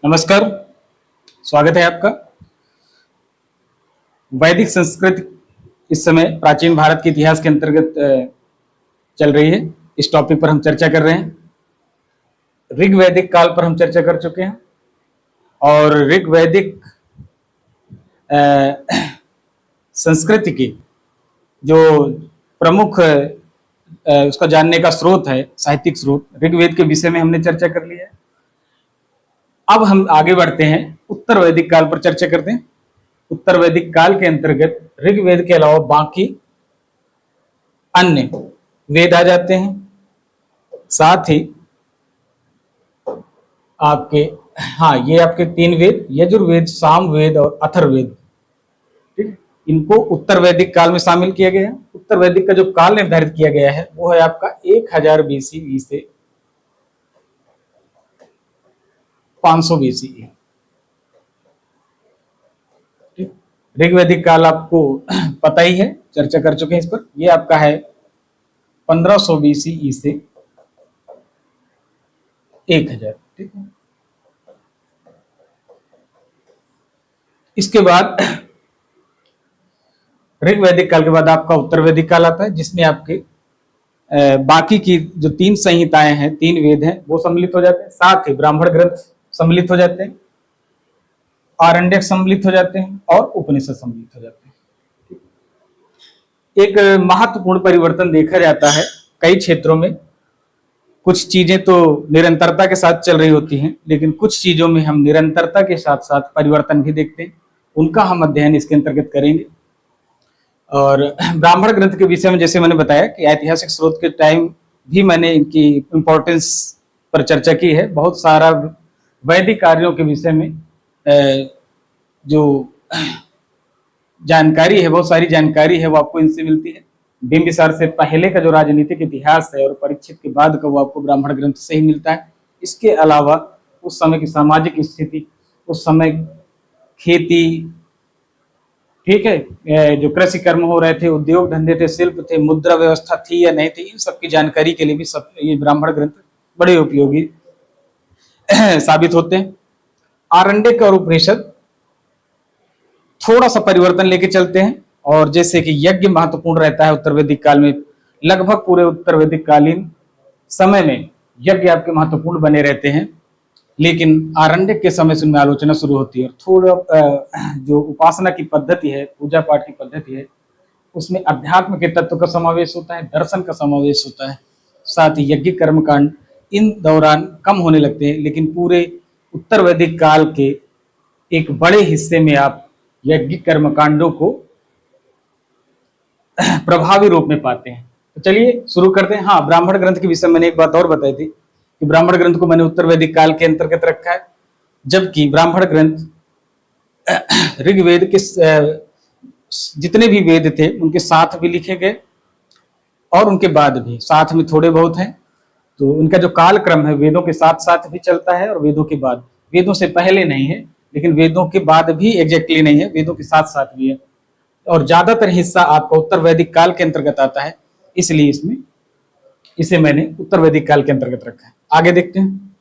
नमस्कार। स्वागत है आपका। वैदिक संस्कृति इस समय प्राचीन भारत के इतिहास के अंतर्गत चल रही है। इस टॉपिक पर हम चर्चा कर रहे हैं। ऋग वैदिक काल पर हम चर्चा कर चुके हैं और ऋग वैदिक संस्कृति की जो प्रमुख उसका जानने का स्रोत है, साहित्यिक स्रोत, ऋग्वेद के विषय में हमने चर्चा कर ली है। अब हम आगे बढ़ते हैं, उत्तर वैदिक काल पर चर्चा करते हैं। उत्तर वैदिक काल के अंतर्गत ऋग्वेद के अलावा बाकी अन्य वेद आ जाते हैं। साथ ही आपके ये आपके तीन वेद, यजुर्वेद, सामवेद और अथर्ववेद, ठीक, इनको उत्तर वैदिक काल में शामिल किया गया है। उत्तर वैदिक का जो काल निर्धारित किया गया है वो है आपका 1000 BCE से 500 BCE। ऋग्वैदिक काल आपको पता ही है, चर्चा कर चुके हैं इस पर। ये आपका है 1500 BCE से 1000, ठीक है। इसके बाद ऋग्वैदिक काल के बाद आपका उत्तर वैदिक काल आता है, जिसमें आपके बाकी की जो 3 संहिताएं हैं, 3 वेद हैं, वो सम्मिलित हो जाते हैं। साथ ही ब्राह्मण ग्रंथ सम्मिलित हो जाते हैं, आरण्यक सम्मिलित हो जाते हैं और उपनिषद सम्मिलित हो जाते हैं। एक महत्वपूर्ण परिवर्तन देखा जाता है कई क्षेत्रों में। कुछ चीजें तो निरंतरता के साथ चल रही होती हैं, लेकिन कुछ चीजों में हम निरंतरता के साथ साथ परिवर्तन भी देखते हैं। उनका हम अध्ययन इसके अंतर्गत करेंगे। और ब्राह्मण ग्रंथ के विषय में जैसे मैंने बताया कि ऐतिहासिक स्रोत के टाइम भी मैंने इनकी इंपॉर्टेंस पर चर्चा की है। बहुत सारा वैदिक कार्यों के विषय में जो जानकारी है, बहुत सारी जानकारी है, वो आपको इनसे मिलती है। बिंबिसार से पहले का जो राजनीतिक इतिहास है और परीक्षित के बाद का, वो आपको ब्राह्मण ग्रंथ से ही मिलता है। इसके अलावा उस समय की सामाजिक स्थिति, उस समय खेती, ठीक है, जो कृषि कर्म हो रहे थे, उद्योग धंधे थे, शिल्प थे, मुद्रा व्यवस्था थी या नहीं थी, इन सब की जानकारी के लिए भी ये ब्राह्मण ग्रंथ बड़े उपयोगी साबित होते हैं। आरण्यक और उपनिषद थोड़ा सा परिवर्तन लेके चलते हैं। और जैसे कि यज्ञ महत्वपूर्ण रहता है उत्तर वैदिक काल में, लगभग पूरे उत्तर वैदिक कालीन समय में यज्ञ आपके महत्वपूर्ण बने रहते हैं। लेकिन आरण्यक के समय से उनमें आलोचना शुरू होती है और थोड़ा जो उपासना की पद्धति है, पूजा पाठ की पद्धति है, उसमें अध्यात्म के तत्व का समावेश होता है, दर्शन का समावेश होता है। साथ ही यज्ञ कर्मकांड इन दौरान कम होने लगते हैं। लेकिन पूरे उत्तर वैदिक काल के एक बड़े हिस्से में आप यज्ञ कर्मकांडों को प्रभावी रूप में पाते हैं। तो चलिए शुरू करते हैं। ब्राह्मण ग्रंथ के विषय में मैंने एक बात और बताई थी कि ब्राह्मण ग्रंथ को मैंने उत्तर वैदिक काल के अंतर्गत रखा है, जबकि ब्राह्मण ग्रंथ ऋग्वेद के जितने भी वेद थे उनके साथ भी लिखे गए और उनके बाद भी, साथ में थोड़े बहुत हैं। तो उनका जो काल क्रम है वेदों के साथ साथ भी चलता है और वेदों के बाद, वेदों से पहले नहीं है लेकिन वेदों के बाद भी एग्जैक्टली नहीं है, वेदों के साथ साथ भी है। और ज्यादातर हिस्सा आपका उत्तर वैदिक काल के अंतर्गत आता है, इसलिए इसे मैंने उत्तर वैदिक काल के अंतर्गत रखा है। आगे देखते हैं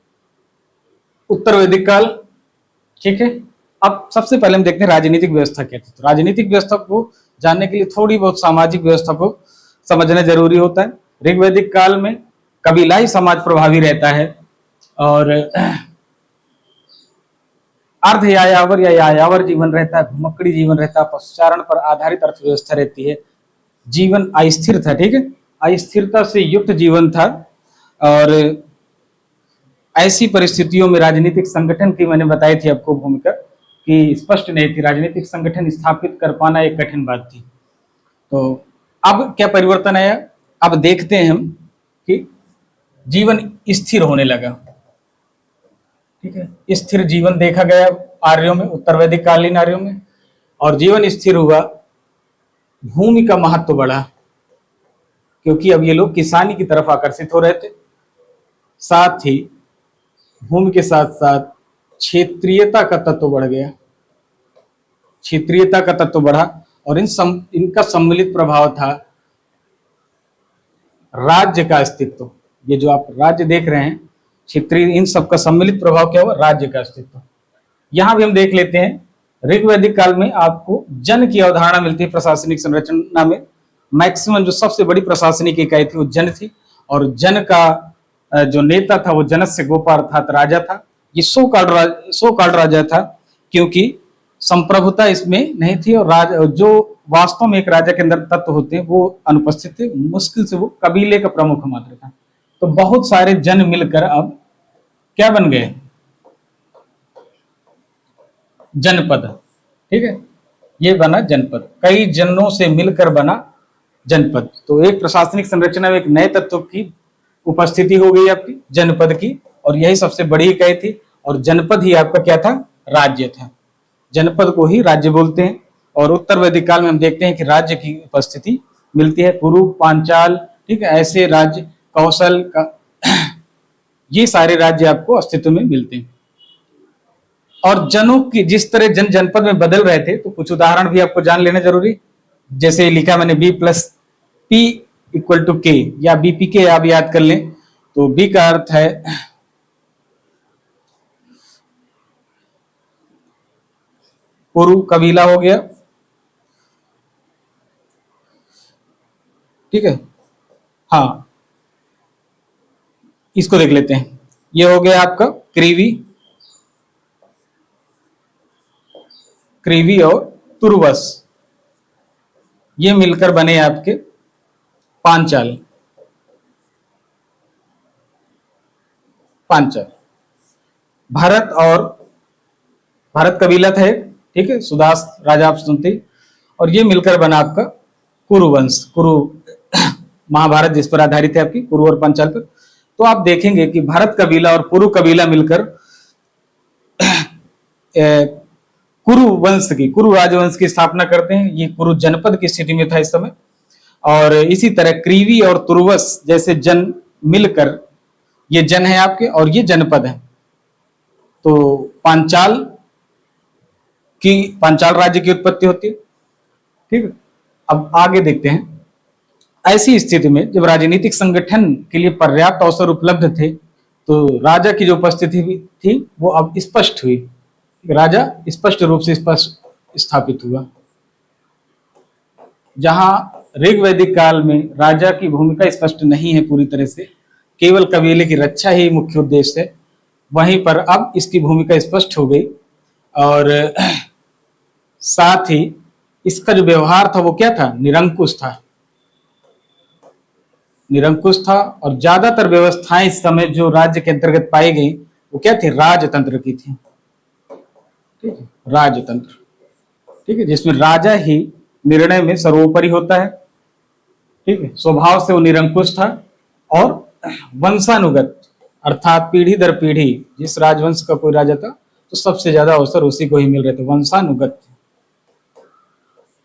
उत्तर वैदिक काल, ठीक है। अब सबसे पहले हम देखते हैं राजनीतिक व्यवस्था क्या थी। तो राजनीतिक व्यवस्था को जानने के लिए थोड़ी बहुत सामाजिक व्यवस्था को समझना जरूरी होता है। ऋग्वैदिक काल में कबीलाई समाज प्रभावी रहता है और अर्ध यायावर या यायावर जीवन रहता है, भूमक्कड़ी जीवन रहता है, पशुचारण पर आधारित अर्थव्यवस्था रहती है। जीवन अस्थिर था, ठीक है, अस्थिरता से युक्त जीवन था। और ऐसी परिस्थितियों में राजनीतिक संगठन की मैंने बताई थी आपको भूमिका कि स्पष्ट नहीं थी। राजनीतिक संगठन स्थापित कर पाना एक कठिन बात थी। तो अब क्या परिवर्तन आया, अब देखते हैं हम कि जीवन स्थिर होने लगा, ठीक है। स्थिर जीवन देखा गया आर्यों में, उत्तर वैदिक कालीन आर्यों में, और जीवन स्थिर हुआ। भूमि का महत्व बढ़ा क्योंकि अब ये लोग किसानी की तरफ आकर्षित हो रहे थे। साथ ही भूमि के साथ साथ क्षेत्रीयता का तत्व बढ़ गया, क्षेत्रीयता का तत्व बढ़ा और इनका सम्मिलित प्रभाव था राज्य का अस्तित्व। ये जो आप राज्य देख रहे हैं क्षेत्रीय, इन सबका सम्मिलित प्रभाव क्या हुआ, राज्य का अस्तित्व। यहां भी हम देख लेते हैं ऋग्वैदिक काल में आपको जन की अवधारणा मिलती है प्रशासनिक संरचना में। मैक्सिमम जो सबसे बड़ी प्रशासनिक इकाई थी वो जन थी, और जन का जो नेता था वो जनस्य गोपा अर्थात राजा था। ये सो कॉल्ड राजा था, क्योंकि संप्रभुता इसमें नहीं थी, और राजा जो वास्तव में एक राजा के अंदर तत्व होते हैं वो अनुपस्थित थे। मुश्किल से वो कबीले का प्रमुख मात्र था। तो बहुत सारे जन मिलकर अब क्या बन गए, जनपद। ठीक है, ये बना जनपद, कई जनों से मिलकर बना जनपद। तो एक प्रशासनिक संरचना में एक नए तत्व की उपस्थिति हो गई आपकी जनपद की, और यही सबसे बड़ी इकाई थी। और जनपद ही आपका क्या था, राज्य था। जनपद को ही राज्य बोलते हैं। और उत्तर वैदिक काल में हम देखते हैं कि राज्य की उपस्थिति मिलती है। कुरु, पांचाल, ठीक है, ऐसे राज्य, कौशल का ये सारे राज्य आपको अस्तित्व में मिलते हैं। और जनों की जिस तरह जन जनपद में बदल रहे थे, तो कुछ उदाहरण भी आपको जान लेना जरूरी। जैसे लिखा मैंने B plus P equal to K, या बीपी के आप याद कर लें। तो बी का अर्थ है पुरु कबीला हो गया, ठीक है। हाँ, इसको देख लेते हैं। ये हो गया आपका क्रीवी और तुर्वस, ये मिलकर बने आपके पांचाल। भारत कबीला था एक, ठीक है, सुदास राजा आप सुनते। और ये मिलकर बना आपका कुरुवंश। कुरु महाभारत जिस पर आधारित है आपकी, कुरु और पांचाल पर। तो आप देखेंगे कि भारत कबीला और पुरु कबीला मिलकर कुरु राजवंश की स्थापना करते हैं। ये कुरु जनपद की स्थिति में था इस समय। और इसी तरह क्रीवी और तुर्वस जैसे जन मिलकर, ये जन है आपके और ये जनपद है। तो पांचाल राज्य की उत्पत्ति होती है। ठीक है, अब आगे देखते हैं। ऐसी स्थिति में जब राजनीतिक संगठन के लिए पर्याप्त अवसर उपलब्ध थे, तो राजा की जो उपस्थिति थी वो अब स्पष्ट हुई। राजा स्पष्ट रूप से स्थापित हुआ। जहां ऋग्वैदिक काल में राजा की भूमिका स्पष्ट नहीं है पूरी तरह से, केवल कबीले की रक्षा ही मुख्य उद्देश्य है, वहीं पर अब इसकी भूमिका स्पष्ट हो गई। और साथ ही इसका जो व्यवहार था वो क्या था, निरंकुश था। और ज्यादातर व्यवस्थाएं इस समय जो राज्य के अंतर्गत पाई गई वो क्या थी, राजतंत्र की थी। ठीक है, राजतंत्र, ठीक है, जिसमें राजा ही निर्णय में सर्वोपरि होता है। ठीक है, स्वभाव से वो निरंकुश था और वंशानुगत, अर्थात पीढ़ी दर पीढ़ी जिस राजवंश का कोई राजा था तो सबसे ज्यादा अवसर उसी को ही मिल रहे थे, वंशानुगत।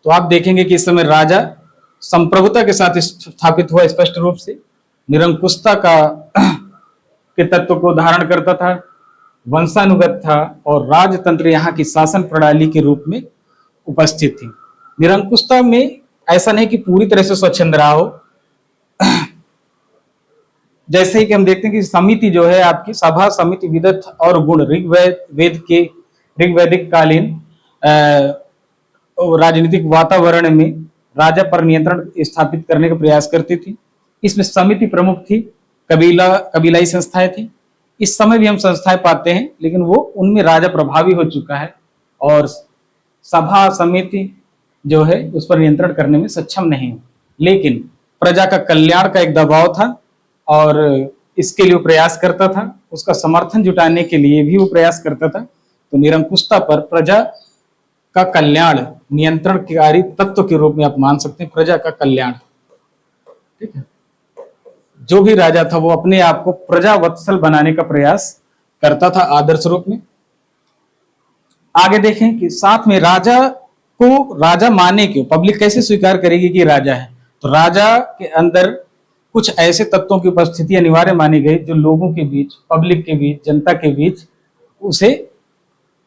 तो आप देखेंगे कि इस समय राजा संप्रभुता के साथ स्थापित हुआ, स्पष्ट रूप से निरंकुशता के तत्व को धारण करता था, वंशानुगत था, और राजतंत्र यहाँ की शासन प्रणाली के रूप में उपस्थित थी। निरंकुशता में ऐसा नहीं कि पूरी तरह से स्वच्छंद रहा हो। जैसे ही कि हम देखते हैं कि समिति जो है आपकी, सभा, समिति, विदत और गुण ऋग्वैदिक कालीन राजनीतिक वातावरण में राजा पर नियंत्रण स्थापित करने का प्रयास करती थी। इसमें समिति प्रमुख थी, कबीलाई संस्थाएं थी। इस समय भी हम संस्थाएं पाते हैं, लेकिन वो उनमें राजा प्रभावी हो चुका है और सभा, समिति जो है उस पर नियंत्रण करने में सक्षम नहीं है। लेकिन प्रजा का कल्याण का एक दबाव था और इसके लिए वो प्रयास करता था, उसका समर्थन जुटाने के लिए भी वो प्रयास करता था। तो निरंकुशता पर प्रजा का कल्याण नियंत्रणकारी तत्व के रूप में आप मान सकते हैं, प्रजा का कल्याण। ठीक है, जो भी राजा था वो अपने आप को प्रजा वत्सल बनाने का प्रयास करता था आदर्श रूप में। आगे देखें कि साथ में राजा को राजा माने क्यों, पब्लिक कैसे स्वीकार करेगी कि राजा है। तो राजा के अंदर कुछ ऐसे तत्वों की उपस्थिति अनिवार्य मानी गई जो लोगों के बीच, पब्लिक के बीच, जनता के बीच उसे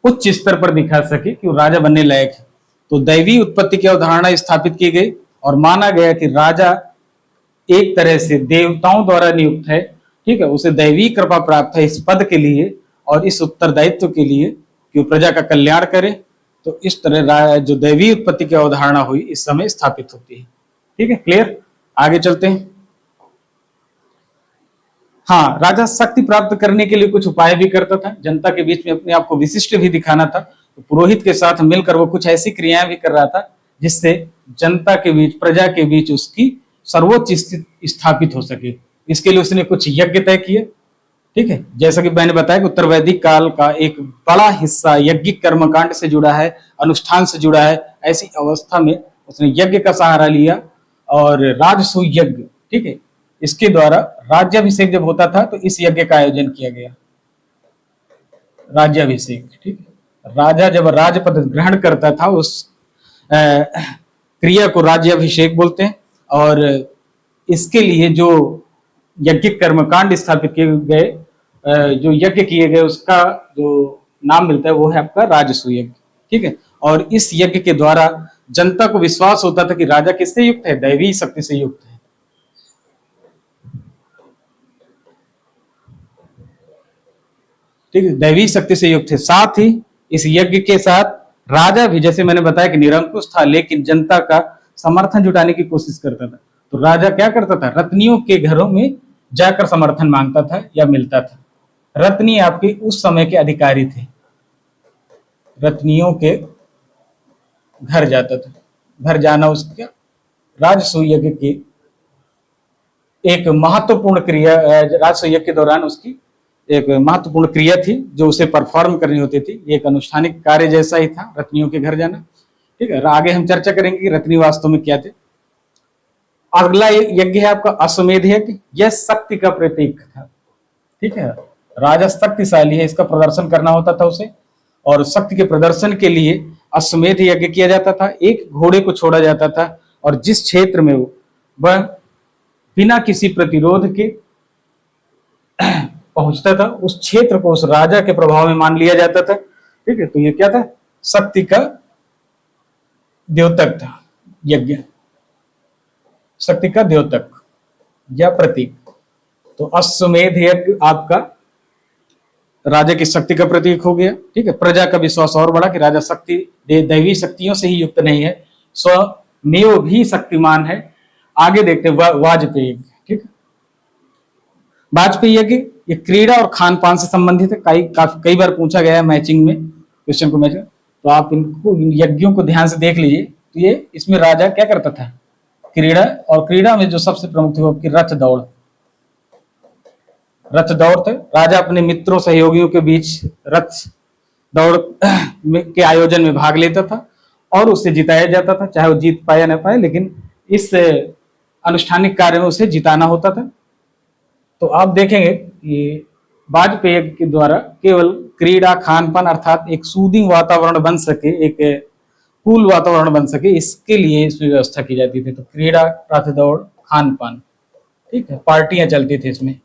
उच्च स्तर पर दिखा सके कि वो राजा बनने लायक है। तो दैवी उत्पत्ति की अवधारणा स्थापित की गई और माना गया कि राजा एक तरह से देवताओं द्वारा नियुक्त है। ठीक है, उसे दैवी कृपा प्राप्त है इस पद के लिए और इस उत्तरदायित्व के लिए, कि वो प्रजा का कल्याण करे। तो इस तरह जो दैवीय उत्पत्ति की अवधारणा हुई इस समय स्थापित होती है। ठीक है, क्लियर। आगे चलते हैं। हाँ, राजा शक्ति प्राप्त करने के लिए कुछ उपाय भी करता था, जनता के बीच में अपने आप को विशिष्ट भी दिखाना था। तो पुरोहित के साथ मिलकर वो कुछ ऐसी क्रियाएं भी कर रहा था जिससे जनता के बीच, प्रजा के बीच उसकी सर्वोच्च स्थिति स्थापित हो सके। इसके लिए उसने कुछ यज्ञ तय किए। ठीक है, जैसा कि मैंने बताया कि उत्तर वैदिक काल का एक बड़ा हिस्सा यज्ञिक कर्मकांड से जुड़ा है, अनुष्ठान से जुड़ा है। ऐसी अवस्था में उसने यज्ञ का सहारा लिया और राजसूय यज्ञ, ठीक है, इसके द्वारा राज्याभिषेक जब होता था तो इस यज्ञ का आयोजन किया गया। राज्याभिषेक, ठीक है, राजा जब राजपद ग्रहण करता था उस क्रिया को राज्याभिषेक बोलते हैं। और इसके लिए जो यज्ञिक कर्मकांड स्थापित किए गए, जो यज्ञ किए गए, उसका जो नाम मिलता है वो है आपका राजसूय यज्ञ। ठीक है, और इस यज्ञ के द्वारा जनता को विश्वास होता था कि राजा किससे युक्त है, दैवी शक्ति से युक्त है। ठीक है, दैवी शक्ति से युक्त है। साथ ही इस यज्ञ के साथ राजा भी, जैसे मैंने बताया कि निरंकुश था, लेकिन जनता का समर्थन जुटाने की कोशिश करता था। तो राजा क्या करता था, रत्नियों के घरों में जाकर समर्थन मांगता था या मिलता था। रत्नी आपके उस समय के अधिकारी थे, रत्नियों के घर जाता था। घर जाना उसका राजसूय यज्ञ की एक महत्वपूर्ण क्रिया, राजसूय यज्ञ के दौरान उसकी एक महत्वपूर्ण क्रिया थी जो उसे परफॉर्म करनी होती थी। एक अनुष्ठानिक कार्य जैसा ही था रत्नियों के घर जाना। ठीक है, आगे हम चर्चा करेंगे कि रत्नी वास्तव में क्या थे। अगला यज्ञ है आपका अश्वमेध यज्ञ। यह शक्ति का प्रतीक था। ठीक है, राजा शक्तिशाली है, इसका प्रदर्शन करना होता था उसे, और शक्ति के प्रदर्शन के लिए अश्वमेध यज्ञ किया जाता था। एक घोड़े को छोड़ा जाता था और जिस क्षेत्र में वह बिना किसी प्रतिरोध के पहुंचता था उस क्षेत्र को उस राजा के प्रभाव में मान लिया जाता था। ठीक है, तो ये क्या था, शक्ति का द्योतक था यज्ञ, शक्ति का द्योतक या प्रतीक। तो अश्वमेध यज्ञ आपका राजा की शक्ति का प्रतीक हो गया। ठीक है, प्रजा का विश्वास और बढ़ा कि राजा शक्ति दैवी शक्तियों से ही युक्त नहीं है, स्वमेव भी शक्तिमान है। आगे देखते हैं वाजपेयी यज्ञ। ठीक है, वाजपेयी यज्ञ ये क्रीड़ा और खान पान से संबंधित है। कई बार पूछा गया है मैचिंग में, क्वेश्चन को मैच, तो आप इनको, इन यज्ञों को ध्यान से देख लीजिए। तो ये इसमें राजा क्या करता था, क्रीड़ा, और क्रीड़ा में जो सबसे प्रमुख थी वो आपकी रथ दौड़। रथ दौड़ थे, राजा अपने मित्रों सहयोगियों के बीच रथ दौड़ के आयोजन में भाग लेता था और उससे जिताया जाता था, चाहे वो जीत पाए या न पाए, लेकिन इस अनुष्ठानिक कार्य में उसे जिताना होता था। तो आप देखेंगे कि वाजपेयी के द्वारा केवल क्रीड़ा, खान पान, अर्थात एक सूदिंग वातावरण बन सके, एक कूल वातावरण बन सके, इसके लिए इसमें व्यवस्था की जाती थी। तो क्रीड़ा, रथ दौड़, खान पान, ठीक है, पार्टियां चलती थी इसमें।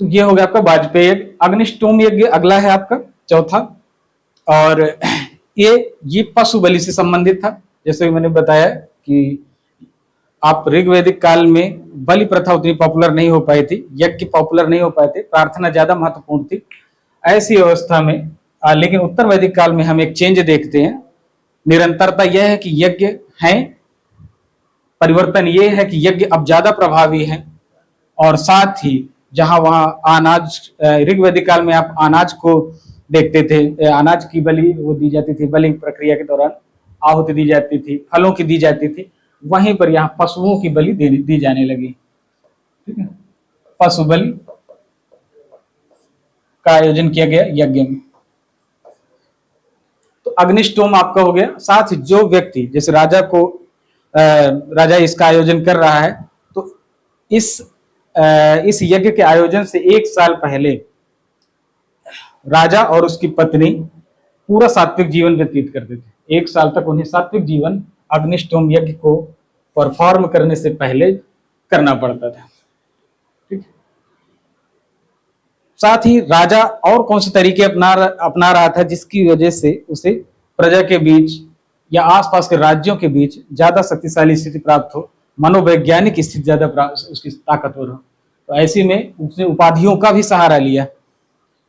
तो ये हो गया आपका वाजपेयी यज्ञ। अग्निष्टोम यज्ञ अगला है आपका चौथा, और ये पशु बलि से संबंधित था। जैसे मैंने बताया कि आप ऋग्वैदिक काल में बलि प्रथा उतनी पॉपुलर नहीं हो पाई थी, यज्ञ पॉपुलर नहीं हो पाए थे, प्रार्थना ज्यादा महत्वपूर्ण थी। ऐसी अवस्था में लेकिन उत्तर वैदिक काल में हम एक चेंज देखते हैं। निरंतरता यह है कि यज्ञ है, परिवर्तन यह है कि यज्ञ अब ज्यादा प्रभावी है। और साथ ही जहां वहां अनाज, ऋग्वैदिक काल में आप अनाज को देखते थे, अनाज की बलि वो दी जाती थी, बलि प्रक्रिया के दौरान आहुति दी जाती थी, फलों की दी जाती थी। वहीं पर यहाँ पशुओं की बलि दी जाने लगी। ठीक है, पशु बलि का आयोजन किया गया यज्ञ में। तो अग्निष्टोम आपका हो गया। साथ ही जो व्यक्ति, जैसे राजा इसका आयोजन कर रहा है, तो इस यज्ञ के आयोजन से 1 साल पहले राजा और उसकी पत्नी पूरा सात्विक जीवन व्यतीत करते थे। 1 साल तक उन्हें सात्विक जीवन अग्निष्टोम यज्ञ को परफॉर्म करने से पहले करना पड़ता था। ठीक, साथ ही राजा और कौन से तरीके अपना रहा था जिसकी वजह से उसे प्रजा के बीच या आसपास के राज्यों के बीच ज्यादा शक्तिशाली स्थिति प्राप्त हो, मनोवैज्ञानिक स्थिति ज्यादा उसकी ताकतवर हो। तो ऐसे में उसने उपाधियों का भी सहारा लिया।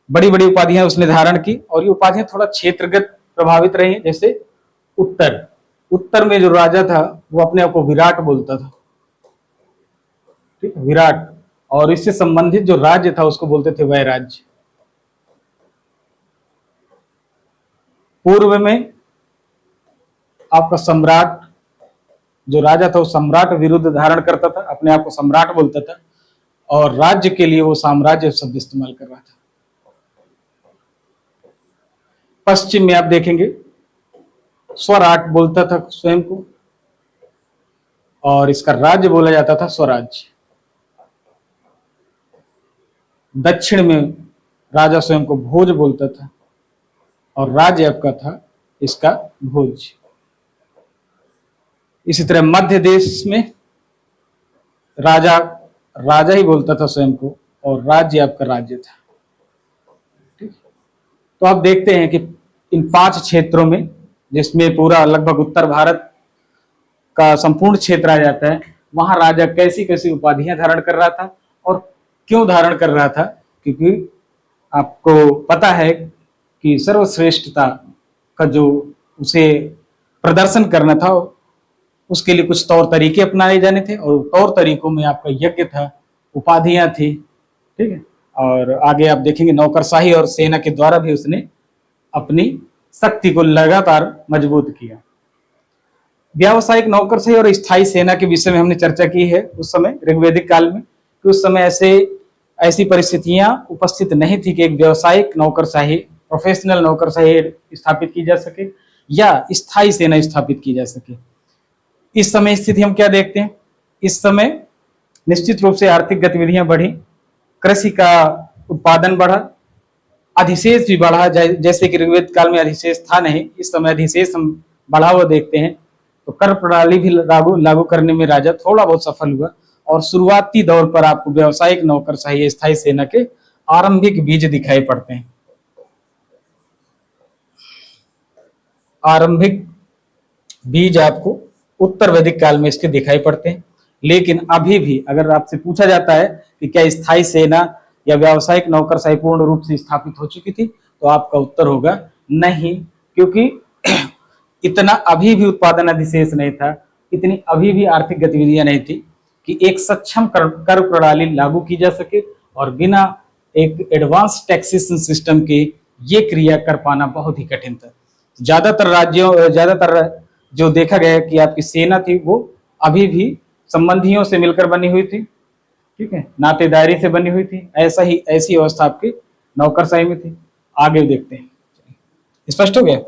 बड़ी बड़ी उपाधियां उसने धारण की, और ये उपाधियां थोड़ा क्षेत्रगत प्रभावित रही। जैसे उत्तर उत्तर में जो राजा था वो अपने आप को विराट बोलता था, ठीक है, विराट। और इससे संबंधित जो राज्य था उसको बोलते थे वह राज्य। पूर्व में आपका सम्राट, जो राजा था वो सम्राट विरुद्ध धारण करता था, अपने आप को सम्राट बोलता था, और राज्य के लिए वो साम्राज्य शब्द इस्तेमाल कर रहा था। पश्चिम में आप देखेंगे स्वराट बोलता था स्वयं को, और इसका राज्य बोला जाता था स्वराज्य। दक्षिण में राजा स्वयं को भोज बोलता था, और राज्य आपका था इसका भोज। इसी तरह मध्य देश में राजा राजा ही बोलता था स्वयं को, और राज्य आपका राज्य था। ठीक, तो आप देखते हैं कि इन 5 क्षेत्रों में, जिसमें पूरा लगभग उत्तर भारत का संपूर्ण क्षेत्र आ जाता है, वहां राजा कैसी कैसी उपाधियां धारण कर रहा था और क्यों धारण कर रहा था। क्योंकि आपको पता है कि सर्वश्रेष्ठता का जो उसे प्रदर्शन करना था, उसके लिए कुछ तौर तरीके अपनाए जाने थे, और तौर तरीकों में आपका यज्ञ था, उपाधियां थी, ठीक है। और आगे आप देखेंगे नौकरशाही और सेना के द्वारा भी उसने अपनी शक्ति को लगातार मजबूत किया। व्यावसायिक नौकरशाही और स्थायी सेना के विषय में हमने चर्चा की है उस समय ऋग्वैदिक काल में, कि उस समय ऐसी परिस्थितियां उपस्थित नहीं थी कि एक व्यावसायिक नौकरशाही, प्रोफेशनल नौकरशाही स्थापित की जा सके या स्थायी सेना स्थापित की जा सके। इस समय स्थिति हम क्या देखते हैं, इस समय निश्चित रूप से आर्थिक गतिविधियां बढ़ी, कृषि का उत्पादन बढ़ा, अधिशेष भी बढ़ा। जैसे कि ऋग्वेद काल में अधिशेष था नहीं, इस समय अधिशेष हम बढ़ा हुआ देखते हैं। तो कर प्रणाली भी लागू करने में राजा थोड़ा बहुत सफल हुआ, और शुरुआती दौर पर आपको व्यावसायिक नौकरशाही स्थायी सेना के आरंभिक बीज दिखाई पड़ते हैं। आरंभिक बीज आपको उत्तर वैदिक काल में इसके दिखाई पड़ते हैं। लेकिन अभी भी अगर आपसे पूछा जाता है कि क्या स्थायी सेना या व्यावसायिक नौकरशाही पूर्ण रूप से स्थापित हो चुकी थी, तो आपका उत्तर होगा नहीं, क्योंकि इतना अभी भी उत्पादन अधिशेष नहीं था, इतनी अभी भी आर्थिक गतिविधियां नहीं थी कि एक सक्षम कर प्रणाली लागू की जा सके, और बिना एक एडवांस टैक्सेशन सिस्टम के ये क्रिया कर पाना बहुत ही कठिन था। ज्यादातर जो देखा गया कि आपकी सेना थी वो अभी भी संबंधियों से मिलकर बनी हुई थी, ठीक है, नातेदारी से बनी हुई थी। ऐसी अवस्था आपकी नौकरशाही में थी। आगे देखते हैं, स्पष्ट हो गया।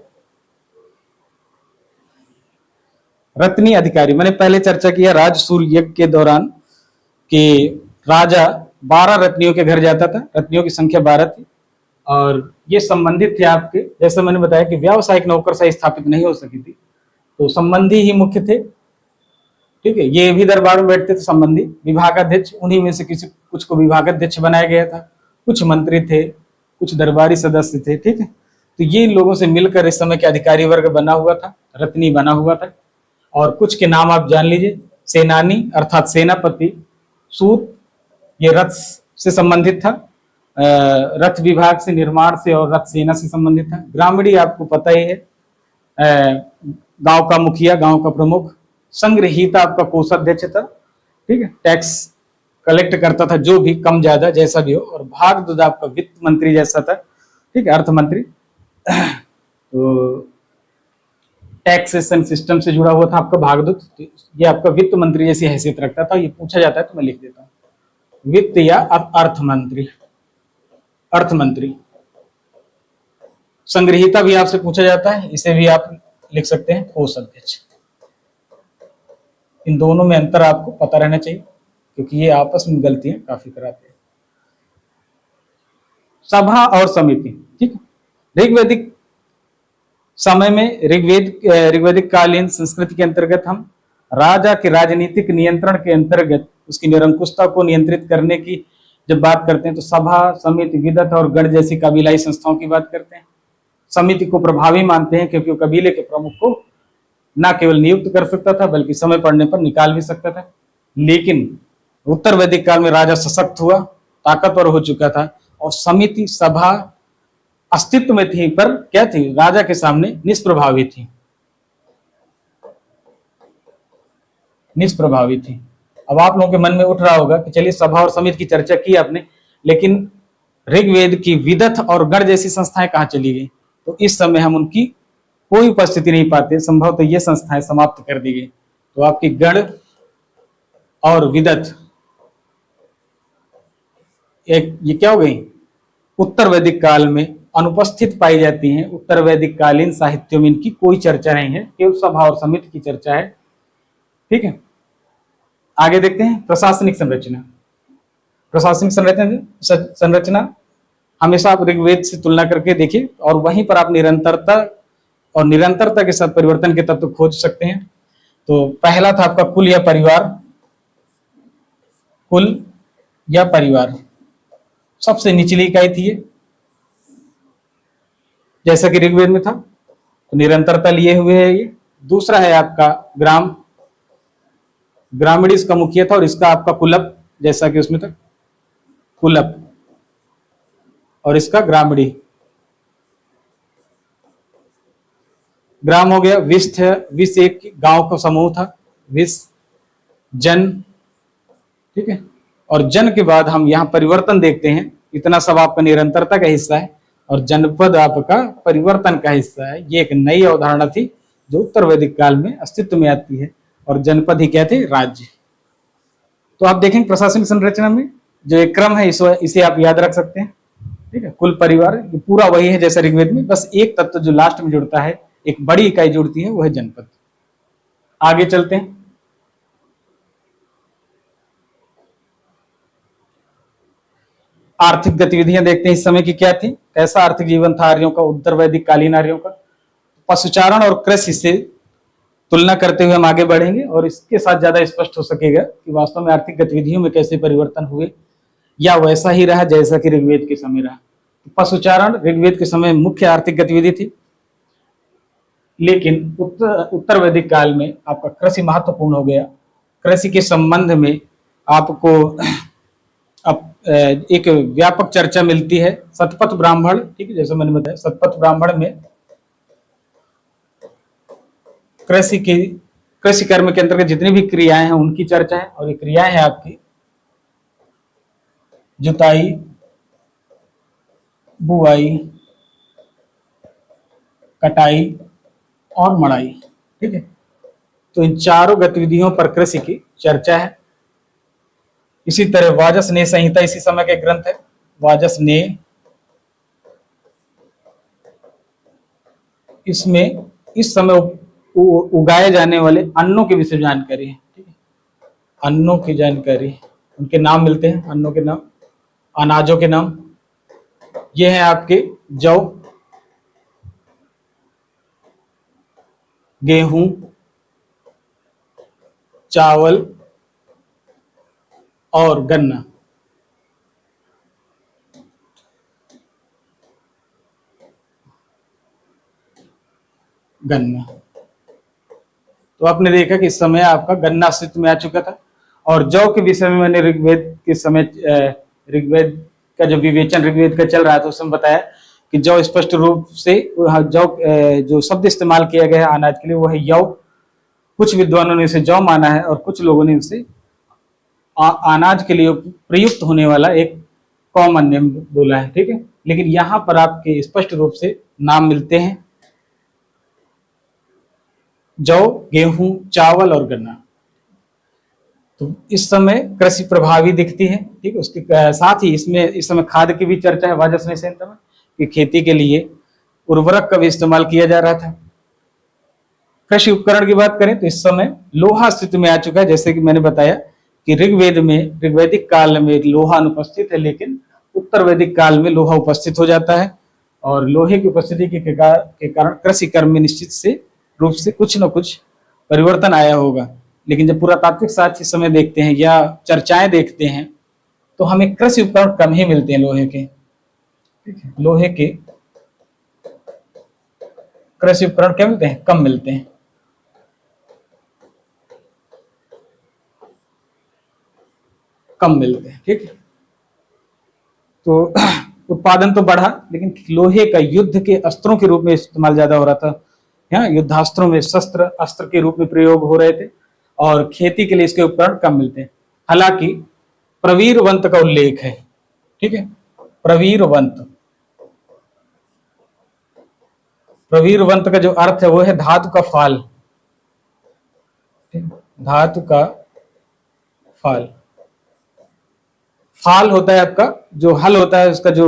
रत्नी अधिकारी, मैंने पहले चर्चा किया राजसूय यज्ञ के दौरान कि राजा 12 रत्नियों के घर जाता था, रत्नियों की संख्या 12 थी, और ये संबंधित थे आपके, जैसे मैंने बताया कि व्यावसायिक नौकरशाही स्थापित नहीं हो सकी थी, तो संबंधी ही मुख्य थे, ठीक है। ये भी दरबार में बैठते थे संबंधी, विभागाध्यक्ष, उन्हीं में से कुछ को विभागाध्यक्ष बनाया गया था, कुछ मंत्री थे, कुछ दरबारी सदस्य थे, ठीक है। तो ये लोगों से मिलकर इस समय के अधिकारी वर्ग बना हुआ था, रत्नी बना हुआ था। और कुछ के नाम आप जान लीजिए, सेनानी अर्थात सेनापति, सूत ये रथ से संबंधित था, रथ विभाग से, निर्माण से और रथ सेना से संबंधित था। ग्रामीणी आपको पता ही है, गांव का मुखिया, गांव का प्रमुख। संग्रहीता आपका कोषाध्यक्ष था, ठीक है, टैक्स कलेक्ट करता था, जो भी कम ज्यादा जैसा भी हो। और भागदूत आपका वित्त मंत्री जैसा था, ठीक है, अर्थ मंत्री। तो टैक्सेशन सिस्टम से जुड़ा हुआ था आपका भागदूत, ये आपका वित्त मंत्री जैसी हैसियत रखता था। ये पूछा जाता है तो मैं लिख देता हूँ, वित्त या अर्थ मंत्री, अर्थ मंत्री। संग्रहीता भी आपसे पूछा जाता है, इसे भी आप लिख सकते हैं कोषाध्यक्ष। इन दोनों में अंतर आपको पता रहना चाहिए, क्योंकि ये आपस में गलतियां काफी कराते हैं। सभा और समिति, ठीक है। ऋग्वैदिक समय में ऋग्वैदिक कालीन संस्कृति के अंतर्गत हम राजा के राजनीतिक नियंत्रण के अंतर्गत उसकी निरंकुशता को नियंत्रित करने की जब बात करते हैं, तो सभा, समिति, विदत और गण जैसी कबीलाई संस्थाओं की बात करते हैं। समिति को प्रभावी मानते हैं क्योंकि वो कबीले के प्रमुख को न केवल नियुक्त कर सकता था, बल्कि समय पड़ने पर निकाल भी सकता था। लेकिन उत्तर वैदिक काल में राजा सशक्त हुआ, ताकतवर हो चुका था, और समिति, सभा अस्तित्व में थी पर क्या थी, राजा के सामने निष्प्रभावी थी, निष्प्रभावी थी। अब आप लोगों के मन में उठ रहा होगा कि चलिए सभा और समिति की चर्चा की आपने, लेकिन ऋग्वेद की विदथ और गण जैसी संस्थाएं कहाँ चली गई? तो इस समय हम उनकी कोई उपस्थिति नहीं पाते, संभवतः ये संस्थाएं समाप्त कर दी गई। तो आपकी गण और विदथ एक ये क्या हो गई, उत्तर वैदिक काल में अनुपस्थित पाई जाती हैं। उत्तर वैदिक कालीन साहित्यों में इनकी कोई चर्चा नहीं है, केवल सभा और समिति की चर्चा है। ठीक है, आगे देखते हैं प्रशासनिक संरचना। प्रशासनिक संरचना हमेशा आप ऋग्वेद से तुलना करके देखिए और वहीं पर आप निरंतरता और निरंतरता के साथ परिवर्तन के तत्व खोज सकते हैं। तो पहला था आपका कुल या परिवार, कुल या परिवार सबसे निचली इकाई थी ये, जैसा कि ऋग्वेद में था, तो निरंतरता लिए हुए है ये। दूसरा है आपका ग्राम, ग्रामीण इसका मुखिया था, और इसका आपका कुलप, जैसा कि उसमें था कुलप, और इसका ग्रामीणी। ग्राम हो गया, विष है, विष एक गांव का समूह था, विष जन, ठीक है। और जन के बाद हम यहाँ परिवर्तन देखते हैं, इतना सब आपका निरंतरता का हिस्सा है, और जनपद आपका परिवर्तन का हिस्सा है। ये एक नई अवधारणा थी जो उत्तर वैदिक काल में अस्तित्व में आती है, और जनपद ही क्या थे, राज्य। तो आप देखेंगे प्रशासनिक संरचना में जो एक क्रम है, इसे आप याद रख सकते हैं। ठीक है, कुल परिवार ये पूरा वही है जैसा ऋग्वेद में, बस एक तत्व जो लास्ट में जुड़ता है, एक बड़ी इकाई जुड़ती है, वो है जनपद। आगे चलते हैं। आर्थिक गतिविधियां देखते हैं इस समय की क्या थी, कैसा आर्थिक जीवन था आर्यों का, उत्तर वैदिक कालीन आर्यों का। पशुचारण और कृषि से तुलना करते हुए हम आगे बढ़ेंगे, और इसके साथ ज्यादा स्पष्ट हो सकेगा कि वास्तव में आर्थिक गतिविधियों में कैसे परिवर्तन हुए, या वैसा ही रहा जैसा कि ऋग्वेद के समय रहा। पशुचारण ऋग्वेद के समय मुख्य आर्थिक गतिविधि थी, लेकिन उत्तर वैदिक काल में आपका कृषि महत्वपूर्ण हो गया। कृषि के संबंध में आपको अब एक व्यापक चर्चा मिलती है शतपथ ब्राह्मण, ठीक है, जैसे मैंने बताया शतपथ ब्राह्मण में कृषि कर्म के अंतर्गत जितनी भी क्रियाएं हैं उनकी चर्चा है, और ये क्रियाएं हैं आपकी जुताई, बुआई, कटाई और मड़ाई। ठीक है, तो इन चारों गतिविधियों पर कृषि की चर्चा है। इसी तरह वाजसनेय संहिता इसी समय का ग्रंथ है। वाजसनेय, इसमें इस समय उगाए जाने वाले अन्नों के विषय जानकारी है। ठीक है, अन्नों की जानकारी, उनके नाम मिलते हैं, अन्नों के नाम, अनाजों के नाम। ये है आपके जौ, गेहूं, चावल और गन्ना। गन्ना, तो आपने देखा कि इस समय आपका गन्ना अस्तित्व में आ चुका था। और जौ के विषय में मैंने ऋग्वेद के समय ऋग्वेद का जो विवेचन ऋग्वेद का चल रहा था उसमें बताया कि जौ स्पष्ट रूप से जौ जो शब्द इस्तेमाल किया गया है अनाज के लिए वो है यौ। कुछ विद्वानों ने इसे जौ माना है और कुछ लोगों ने इसे अनाज के लिए प्रयुक्त होने वाला एक कॉमन नेम बोला है। ठीक है, लेकिन यहाँ पर आपके स्पष्ट रूप से नाम मिलते हैं जौ, गेहूं, चावल और गन्ना। तो इस समय कृषि प्रभावी दिखती है। ठीक, उसके साथ ही इसमें इस समय खाद की भी चर्चा है वाजसनेय संहिता में, कि खेती के लिए उर्वरक का भी इस्तेमाल किया जा रहा था। कृषि उपकरण की बात करें तो इस समय लोहा अस्तित्व में आ चुका है, जैसे कि मैंने बताया कि ऋग्वेद में ऋग्वैदिक काल में लोहा अनुपस्थित है, लेकिन उत्तर वैदिक काल में लोहा उपस्थित हो जाता है, और लोहे की उपस्थिति के कारण कृषि कर्म में निश्चित से रूप से कुछ न कुछ परिवर्तन आया होगा। लेकिन जब पुरातात्विक साक्ष्य समय देखते हैं या चर्चाएं देखते हैं तो हमें कृषि उपकरण कम ही मिलते हैं लोहे के। ठीक है, लोहे के कृषि उपकरण क्या मिलते हैं, कम मिलते हैं, कम मिलते हैं। ठीक है, तो उत्पादन तो बढ़ा, लेकिन लोहे का युद्ध के अस्त्रों के रूप में इस्तेमाल ज्यादा हो रहा था। यहाँ युद्धास्त्रों में शस्त्र अस्त्र के रूप में प्रयोग हो रहे थे और खेती के लिए इसके उपकरण कम मिलते हैं। हालांकि प्रवीरवंत का उल्लेख है, ठीक है, प्रवीरवंत। प्रवीरवंत का जो अर्थ है वो है धातु का फाल, धातु का फाल। फाल होता है आपका जो हल होता है, उसका जो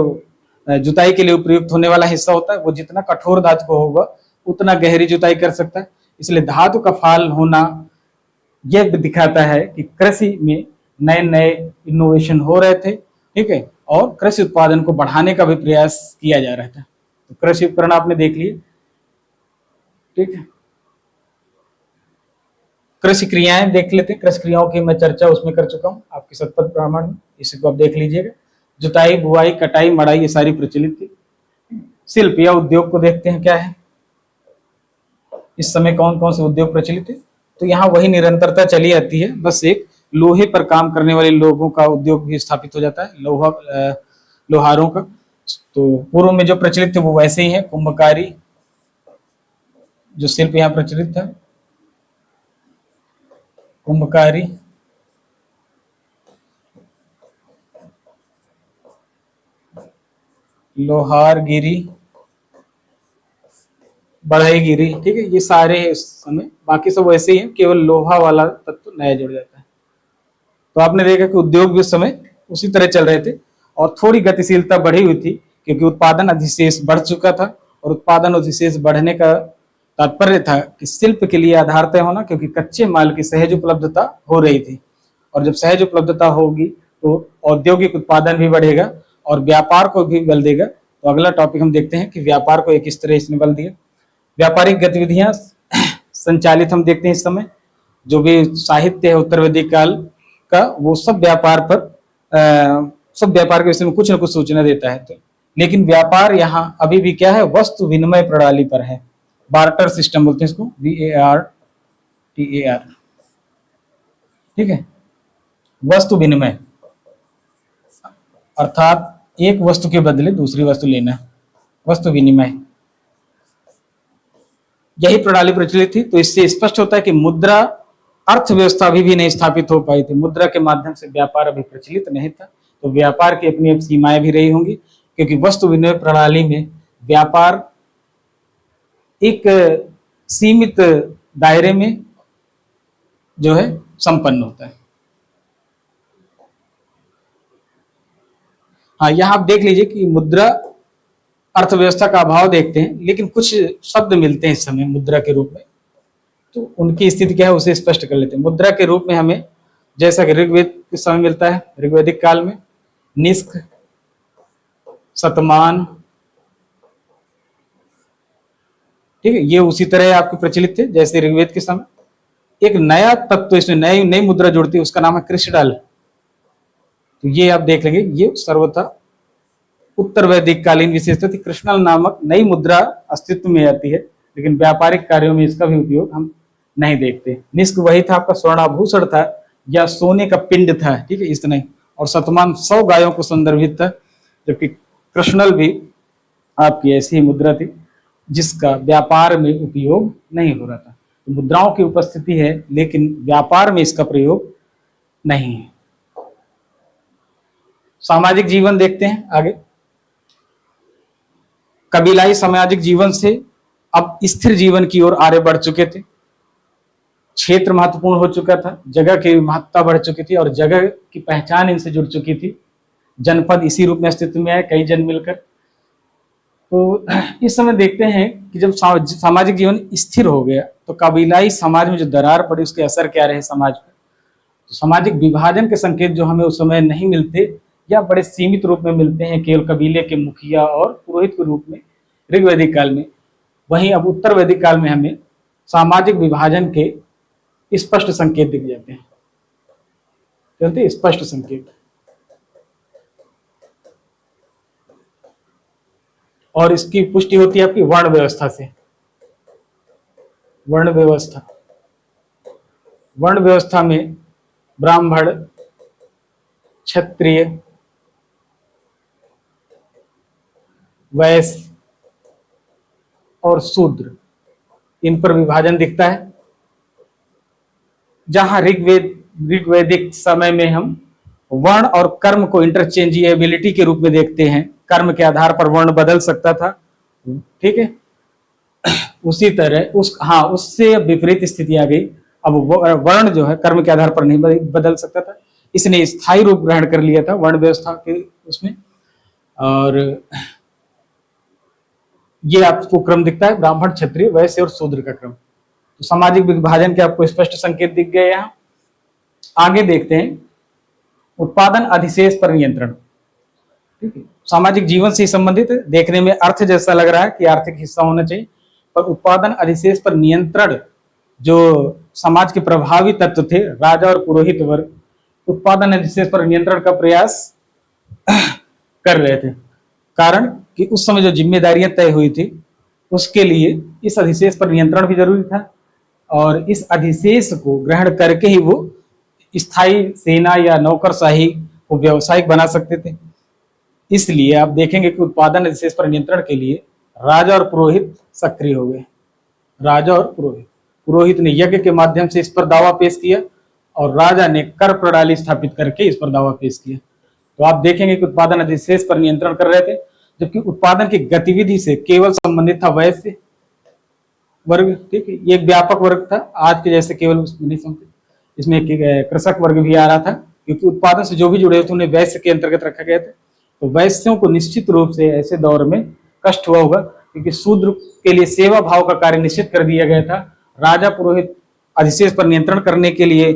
जुताई के लिए उपयुक्त होने वाला हिस्सा होता है, वो जितना कठोर धातु का होगा उतना गहरी जुताई कर सकता है। इसलिए धातु का फाल होना यह दिखाता है कि कृषि में नए नए इनोवेशन हो रहे थे, ठीक है, और कृषि उत्पादन को बढ़ाने का भी प्रयास किया जा रहा था। तो कृषि उपकरण आपने देख लिए, ठीक है। कृषि क्रियाएं देख लेते हैं। कृषि क्रियाओं की मैं चर्चा उसमें कर चुका हूं आपके शतपथ ब्राह्मण में, इसी को आप देख लीजिएगा। जुताई, बुआई, कटाई, मड़ाई ये सारी प्रचलित थी। शिल्प या उद्योग को देखते हैं क्या है, इस समय कौन कौन से उद्योग प्रचलित है। तो यहाँ वही निरंतरता चली आती है, बस एक लोहे पर काम करने वाले लोगों का उद्योग भी स्थापित हो जाता है, लोहारों का। तो पूर्व में जो प्रचलित थे वो वैसे ही है। कुंभकारी जो शिल्प यहाँ प्रचलित था, कुंभकारी, लोहारगिरी, बढ़ईगिरी, ठीक है, ये सारे है इस समय। बाकी सब वैसे ही है, केवल लोहा वाला तत्व नया जुड़ जाता है। तो आपने देखा कि उद्योग भी उस समय उसी तरह चल रहे थे और थोड़ी गतिशीलता बढ़ी हुई थी क्योंकि उत्पादन अधिशेष बढ़ चुका था। और उत्पादन अधिशेष बढ़ने का तात्पर्य था कि शिल्प के लिए आधार तय होना, क्योंकि कच्चे माल की सहज उपलब्धता हो रही थी। और जब सहज उपलब्धता होगी तो औद्योगिक उत्पादन भी बढ़ेगा और व्यापार को भी बल देगा। तो अगला टॉपिक हम देखते हैं कि व्यापार को किस तरह इसने बल दिया। व्यापारिक गतिविधियां संचालित हम देखते हैं इस समय। जो भी साहित्य है उत्तर वैदिक काल का, वो सब व्यापार पर सब व्यापार के विषय में कुछ न कुछ सूचना देता है। तो लेकिन व्यापार यहाँ अभी भी क्या है, वस्तु विनिमय प्रणाली पर है। बार्टर सिस्टम बोलते हैं इसको, BARTER, ठीक है, वस्तु विनिमय, अर्थात एक वस्तु के बदले दूसरी वस्तु लेना, वस्तु विनिमय, यही प्रणाली प्रचलित थी। तो इससे स्पष्ट होता है कि मुद्रा अर्थव्यवस्था अभी भी नहीं स्थापित हो पाई थी। मुद्रा के माध्यम से व्यापार अभी प्रचलित नहीं था। तो व्यापार की अपनी सीमाएं भी रही होंगी, क्योंकि वस्तु विनिमय प्रणाली में व्यापार एक सीमित दायरे में जो है संपन्न होता है। हाँ, यहाँ आप देख लीजिए कि मुद्रा अर्थव्यवस्था का अभाव देखते हैं, लेकिन कुछ शब्द मिलते हैं इस समय मुद्रा के रूप में। तो उनकी स्थिति क्या है उसे स्पष्ट कर लेते हैं। मुद्रा के रूप में हमें जैसा कि ऋग्वेद के समय मिलता है, ऋग्वैदिक काल में निष्क, शतमान, ठीक है, ये उसी तरह आपके प्रचलित थे जैसे ऋग्वेद के समय। एक नया तत्व इसमें नई नई मुद्रा जुड़ती है, उसका नाम है कृष्णल। तो ये आप देख लेंगे, ये सर्वथा उत्तर वैदिक कालीन विशेषता थी। कृष्णल नामक नई मुद्रा अस्तित्व में आती है, लेकिन व्यापारिक कार्यों में इसका भी उपयोग हम नहीं देखते। निष्क वही था, आपका स्वर्णाभूषण था या सोने का पिंड था, ठीक है, इतना ही। और शतमान 100 गायों को संदर्भित था, जबकि कृष्णल भी आपकी ऐसी ही मुद्रा थी जिसका व्यापार में उपयोग नहीं हो रहा था। तो मुद्राओं की उपस्थिति है, लेकिन व्यापार में इसका प्रयोग नहीं है। सामाजिक जीवन देखते हैं आगे। कबीलाई सामाजिक जीवन से अब स्थिर जीवन की ओर आगे बढ़ चुके थे। क्षेत्र महत्वपूर्ण हो चुका था, जगह की महत्ता बढ़ चुकी थी और जगह की पहचान इनसे जुड़ चुकी थी। जनपद इसी रूप में अस्तित्व में आए, कई जन मिलकर। तो इस समय देखते हैं कि जब सामाजिक जीवन स्थिर हो गया तो कबीलाई समाज में जो दरार पड़ी उसके असर क्या रहे समाज पर। तो सामाजिक विभाजन के संकेत जो हमें उस समय नहीं मिलते या बड़े सीमित रूप में मिलते हैं, केवल कबीले के मुखिया और पुरोहित के रूप में ऋग्वैदिक काल में। वहीं अब उत्तर वैदिक काल में हमें सामाजिक विभाजन के स्पष्ट संकेत दिख जाते हैं, कहते स्पष्ट संकेत। और इसकी पुष्टि होती है आपकी वर्ण व्यवस्था से। वर्ण व्यवस्था, वर्ण व्यवस्था में ब्राह्मण, क्षत्रिय, वैश्य और शूद्र, इन पर विभाजन दिखता है। जहां ऋग्वैदिक समय में हम वर्ण और कर्म को इंटरचेंजेबिलिटी के रूप में देखते हैं, कर्म के आधार पर वर्ण बदल सकता था, ठीक है। उसी तरह उससे विपरीत स्थिति आ गई। अब वर्ण जो है कर्म के आधार पर नहीं बदल सकता था, इसने स्थायी रूप ग्रहण कर लिया था वर्ण व्यवस्था के उसमें। और ये आपको क्रम दिखता है, ब्राह्मण, क्षत्रिय, वैश्य और शूद्र का क्रम। तो सामाजिक विभाजन के आपको स्पष्ट संकेत दिख गए। यहाँ आगे देखते हैं उत्पादन अधिशेष पर नियंत्रण, ठीक है। सामाजिक जीवन से संबंधित, देखने में अर्थ जैसा लग रहा है कि आर्थिक हिस्सा होना चाहिए, पर उत्पादन अधिशेष पर नियंत्रण जो समाज के प्रभावी तत्व थे, राजा और पुरोहित वर्ग, उत्पादन अधिशेष पर नियंत्रण का प्रयास कर रहे थे। कारण कि उस समय जो जिम्मेदारियां तय हुई थी उसके लिए इस अधिशेष पर नियंत्रण भी जरूरी था, और इस अधिशेष को ग्रहण करके ही वो स्थायी सेना या नौकरशाही को व्यावसायिक बना सकते थे। इसलिए आप देखेंगे कि उत्पादन अधिशेष पर नियंत्रण के लिए राजा और पुरोहित सक्रिय हो गए। राजा और पुरोहित ने यज्ञ के माध्यम से इस पर दावा पेश किया, और राजा ने कर प्रणाली स्थापित करके इस पर दावा पेश किया। तो आप देखेंगे कि उत्पादन अधिशेष पर नियंत्रण कर रहे थे, जबकि उत्पादन की गतिविधि से केवल संबंधित था वैश्य वर्ग, ठीक है। ये एक व्यापक वर्ग था, आज के जैसे केवल नहीं समझते, इसमें कृषक वर्ग भी आ रहा था, क्योंकि उत्पादन से जो भी जुड़े थे उन्हें वैश्य के अंतर्गत रखा गया था। तो वैश्यों को निश्चित रूप से ऐसे दौर में कष्ट हुआ होगा, क्योंकि शूद्र के लिए सेवा भाव का कार्य निश्चित कर दिया गया था। राजा पुरोहित अधिशेष पर नियंत्रण करने के लिए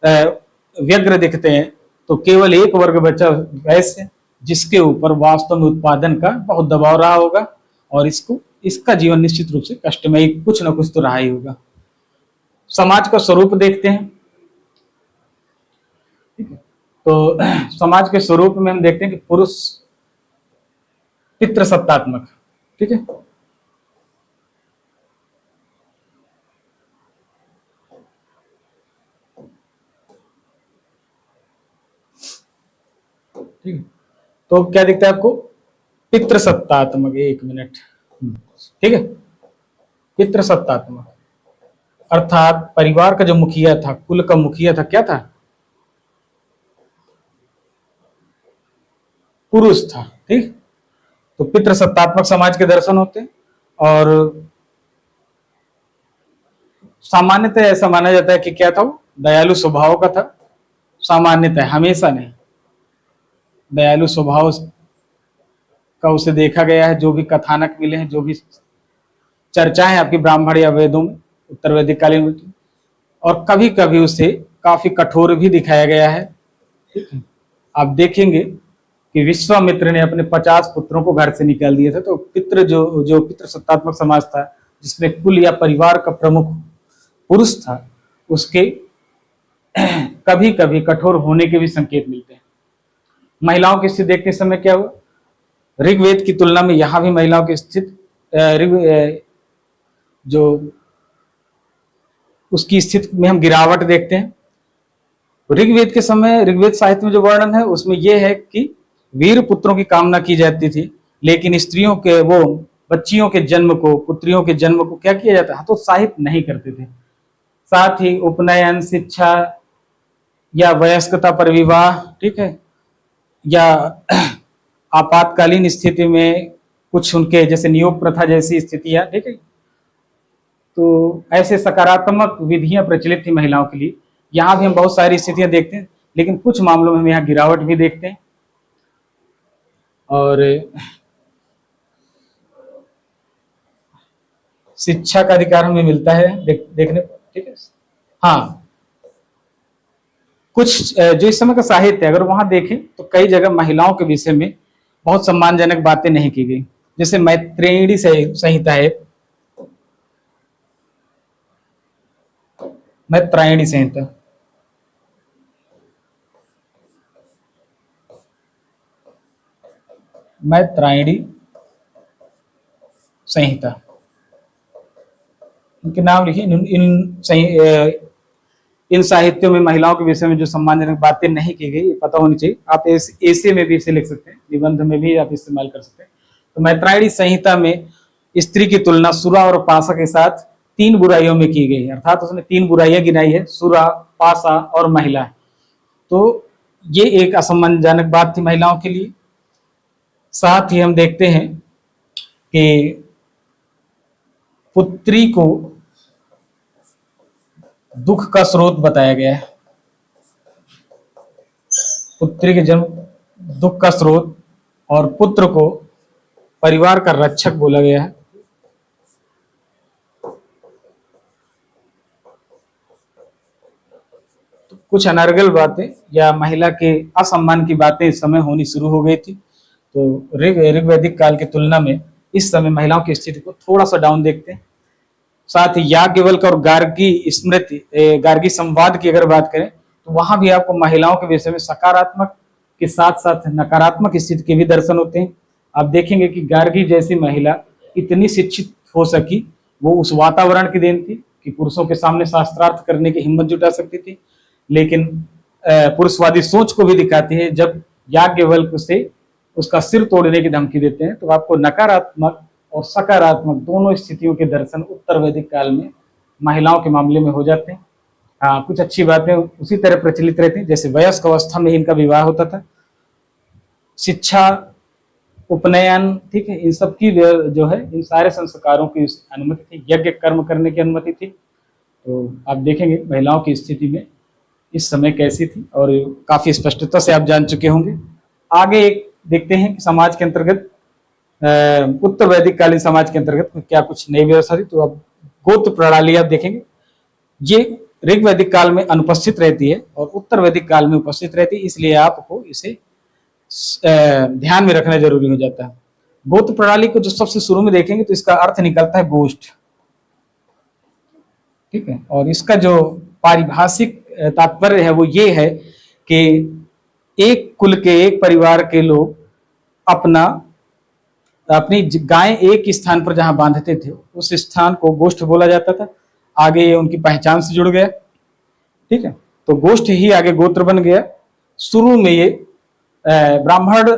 व्यग्र दिखते हैं, तो केवल एक वर्ग बचा वैश्य, जिसके ऊपर वास्तव में उत्पादन का बहुत दबाव रहा होगा, और इसका जीवन निश्चित रूप से कष्टमयी कुछ ना कुछ तो रहा ही होगा। समाज का स्वरूप देखते हैं, ठीक है। तो समाज के स्वरूप में हम देखते हैं कि पुरुष पितृसत्तात्मक, ठीक है। ठीक है, तो क्या दिखता है आपको? पितृसत्तात्मक, एक मिनट, ठीक है। पितृसत्तात्मक अर्थात परिवार का जो मुखिया था, कुल का मुखिया था, क्या था? पुरुष था, ठीक। तो पितृसत्तात्मक समाज के दर्शन होते हैं, और सामान्यतः ऐसा माना जाता है कि क्या था वो? दयालु स्वभाव का था। सामान्यतः, हमेशा नहीं, दयालु स्वभाव का उसे देखा गया है। जो भी कथानक मिले हैं, जो भी चर्चाएं आपकी ब्राह्मण या वेदों में, उत्तर वैदिक कालीन में, और कभी कभी उसे काफी कठोर भी दिखाया गया है। आप देखेंगे कि विश्वामित्र ने अपने 50 पुत्रों को घर से निकाल दिया था। तो जो पितृसत्तात्मक समाज था, जिसमें कुल या परिवार का प्रमुख पुरुष था, उसके कभी कभी कठोर होने के भी संकेत मिलते हैं। महिलाओं की स्थिति देखते समय क्या हुआ? ऋग्वेद की तुलना में यहां भी महिलाओं की स्थिति जो उसकी स्थिति में हम गिरावट देखते हैं। ऋग्वेद के समय, ऋग्वेद साहित्य में जो वर्णन है उसमें यह है कि वीर पुत्रों की कामना की जाती थी, लेकिन स्त्रियों के, वो बच्चियों के जन्म को, पुत्रियों के जन्म को क्या किया जाता? हतोत्साहित नहीं करते थे। साथ ही उपनयन, शिक्षा या वयस्कता पर विवाह, ठीक है, या आपातकालीन स्थिति में कुछ उनके जैसे नियोग प्रथा जैसी स्थितियां, ठीक है। तो ऐसे सकारात्मक विधियां प्रचलित थी महिलाओं के लिए। यहाँ भी हम बहुत सारी स्थितियां देखते हैं, लेकिन कुछ मामलों में हम यहाँ गिरावट भी देखते हैं। और शिक्षा का अधिकार हमें मिलता है देखने को, ठीक है। हाँ, कुछ जो इस समय का साहित्य, अगर वहां देखें तो कई जगह महिलाओं के विषय में बहुत सम्मानजनक बातें नहीं की गई। जैसे मैत्रेयणी संहिता है, मैत्रेयणी संहिता, मैत्रेयणी संहिता, इनके नाम लिखिए। इन साहित्यों में महिलाओं के विषय में जो सम्मानजनक बातें नहीं की गई, ये पता होनी चाहिए। आप ऐसे में भी इसे लिख सकते हैं, निबंध में भी आप इस्तेमाल कर सकते हैं। तो मैत्रायणी संहिता में स्त्री की तुलना सुरा और पासा के साथ 3 बुराइयों में की गई, अर्थात उसने 3 बुराइयां गिनाई है, सुरा, पासा और महिला। तो ये एक असम्मानजनक बात थी महिलाओं के लिए। साथ ही हम देखते हैं कि पुत्री को दुख का स्रोत बताया गया है, पुत्री के जन्म दुख का स्रोत, और पुत्र को परिवार का रक्षक बोला गया है। तो कुछ अनर्गल बातें या महिला के असम्मान की बातें इस समय होनी शुरू हो गई थी। तो ऋग्वैदिक काल की तुलना में इस समय महिलाओं की स्थिति को थोड़ा सा डाउन देखते हैं। साथ ही याज्ञवल्क्य और गार्गी स्मृति, गार्गी संवाद की अगर बात करें तो वहां भी आपको महिलाओं के विषय में सकारात्मक के साथ साथ नकारात्मक स्थिति के भी दर्शन होते हैं। आप देखेंगे कि गार्गी जैसी महिला इतनी शिक्षित हो सकी, वो उस वातावरण की देन थी कि पुरुषों के सामने शास्त्रार्थ करने की हिम्मत जुटा सकती थी। लेकिन पुरुषवादी सोच को भी दिखाती है। जब याज्ञवल्क्य से उसका सिर तोड़ने की धमकी देते हैं तो आपको नकारात्मक और सकारात्मक दोनों स्थितियों के दर्शन उत्तर वैदिक काल में महिलाओं के मामले में हो जाते हैं। हाँ, कुछ अच्छी बातें उसी तरह प्रचलित रहती हैं, जैसे वयस्क अवस्था में इनका विवाह होता था, शिक्षा, उपनयन, ठीक है, इन सब की जो है इन सारे संस्कारों की अनुमति थी, यज्ञ कर्म करने की अनुमति थी। तो आप देखेंगे महिलाओं की स्थिति में इस समय कैसी थी और काफी स्पष्टता से आप जान चुके होंगे। आगे एक देखते हैं कि समाज के अंतर्गत उत्तर वैदिक कालीन समाज के अंतर्गत क्या कुछ नई व्यवस्था थी। तो अब गोत्र प्रणाली आप देखेंगे, ये ऋग्वैदिक काल में अनुपस्थित रहती है और उत्तर वैदिक काल में उपस्थित रहती है, इसलिए आपको इसे ध्यान में रखना जरूरी हो जाता है। गोत्र प्रणाली को जो सबसे शुरू में देखेंगे तो इसका अर्थ निकलता है गोष्ठ, ठीक है, और इसका जो पारिभाषिक तात्पर्य है वो ये है कि एक कुल के, एक परिवार के लोग अपनी गायें एक स्थान पर जहां बांधते थे उस स्थान को गोष्ठ बोला जाता था। आगे ये उनकी पहचान से जुड़ गया, ठीक है, तो गोष्ठ ही आगे गोत्र बन गया। शुरू में ये ब्राह्मण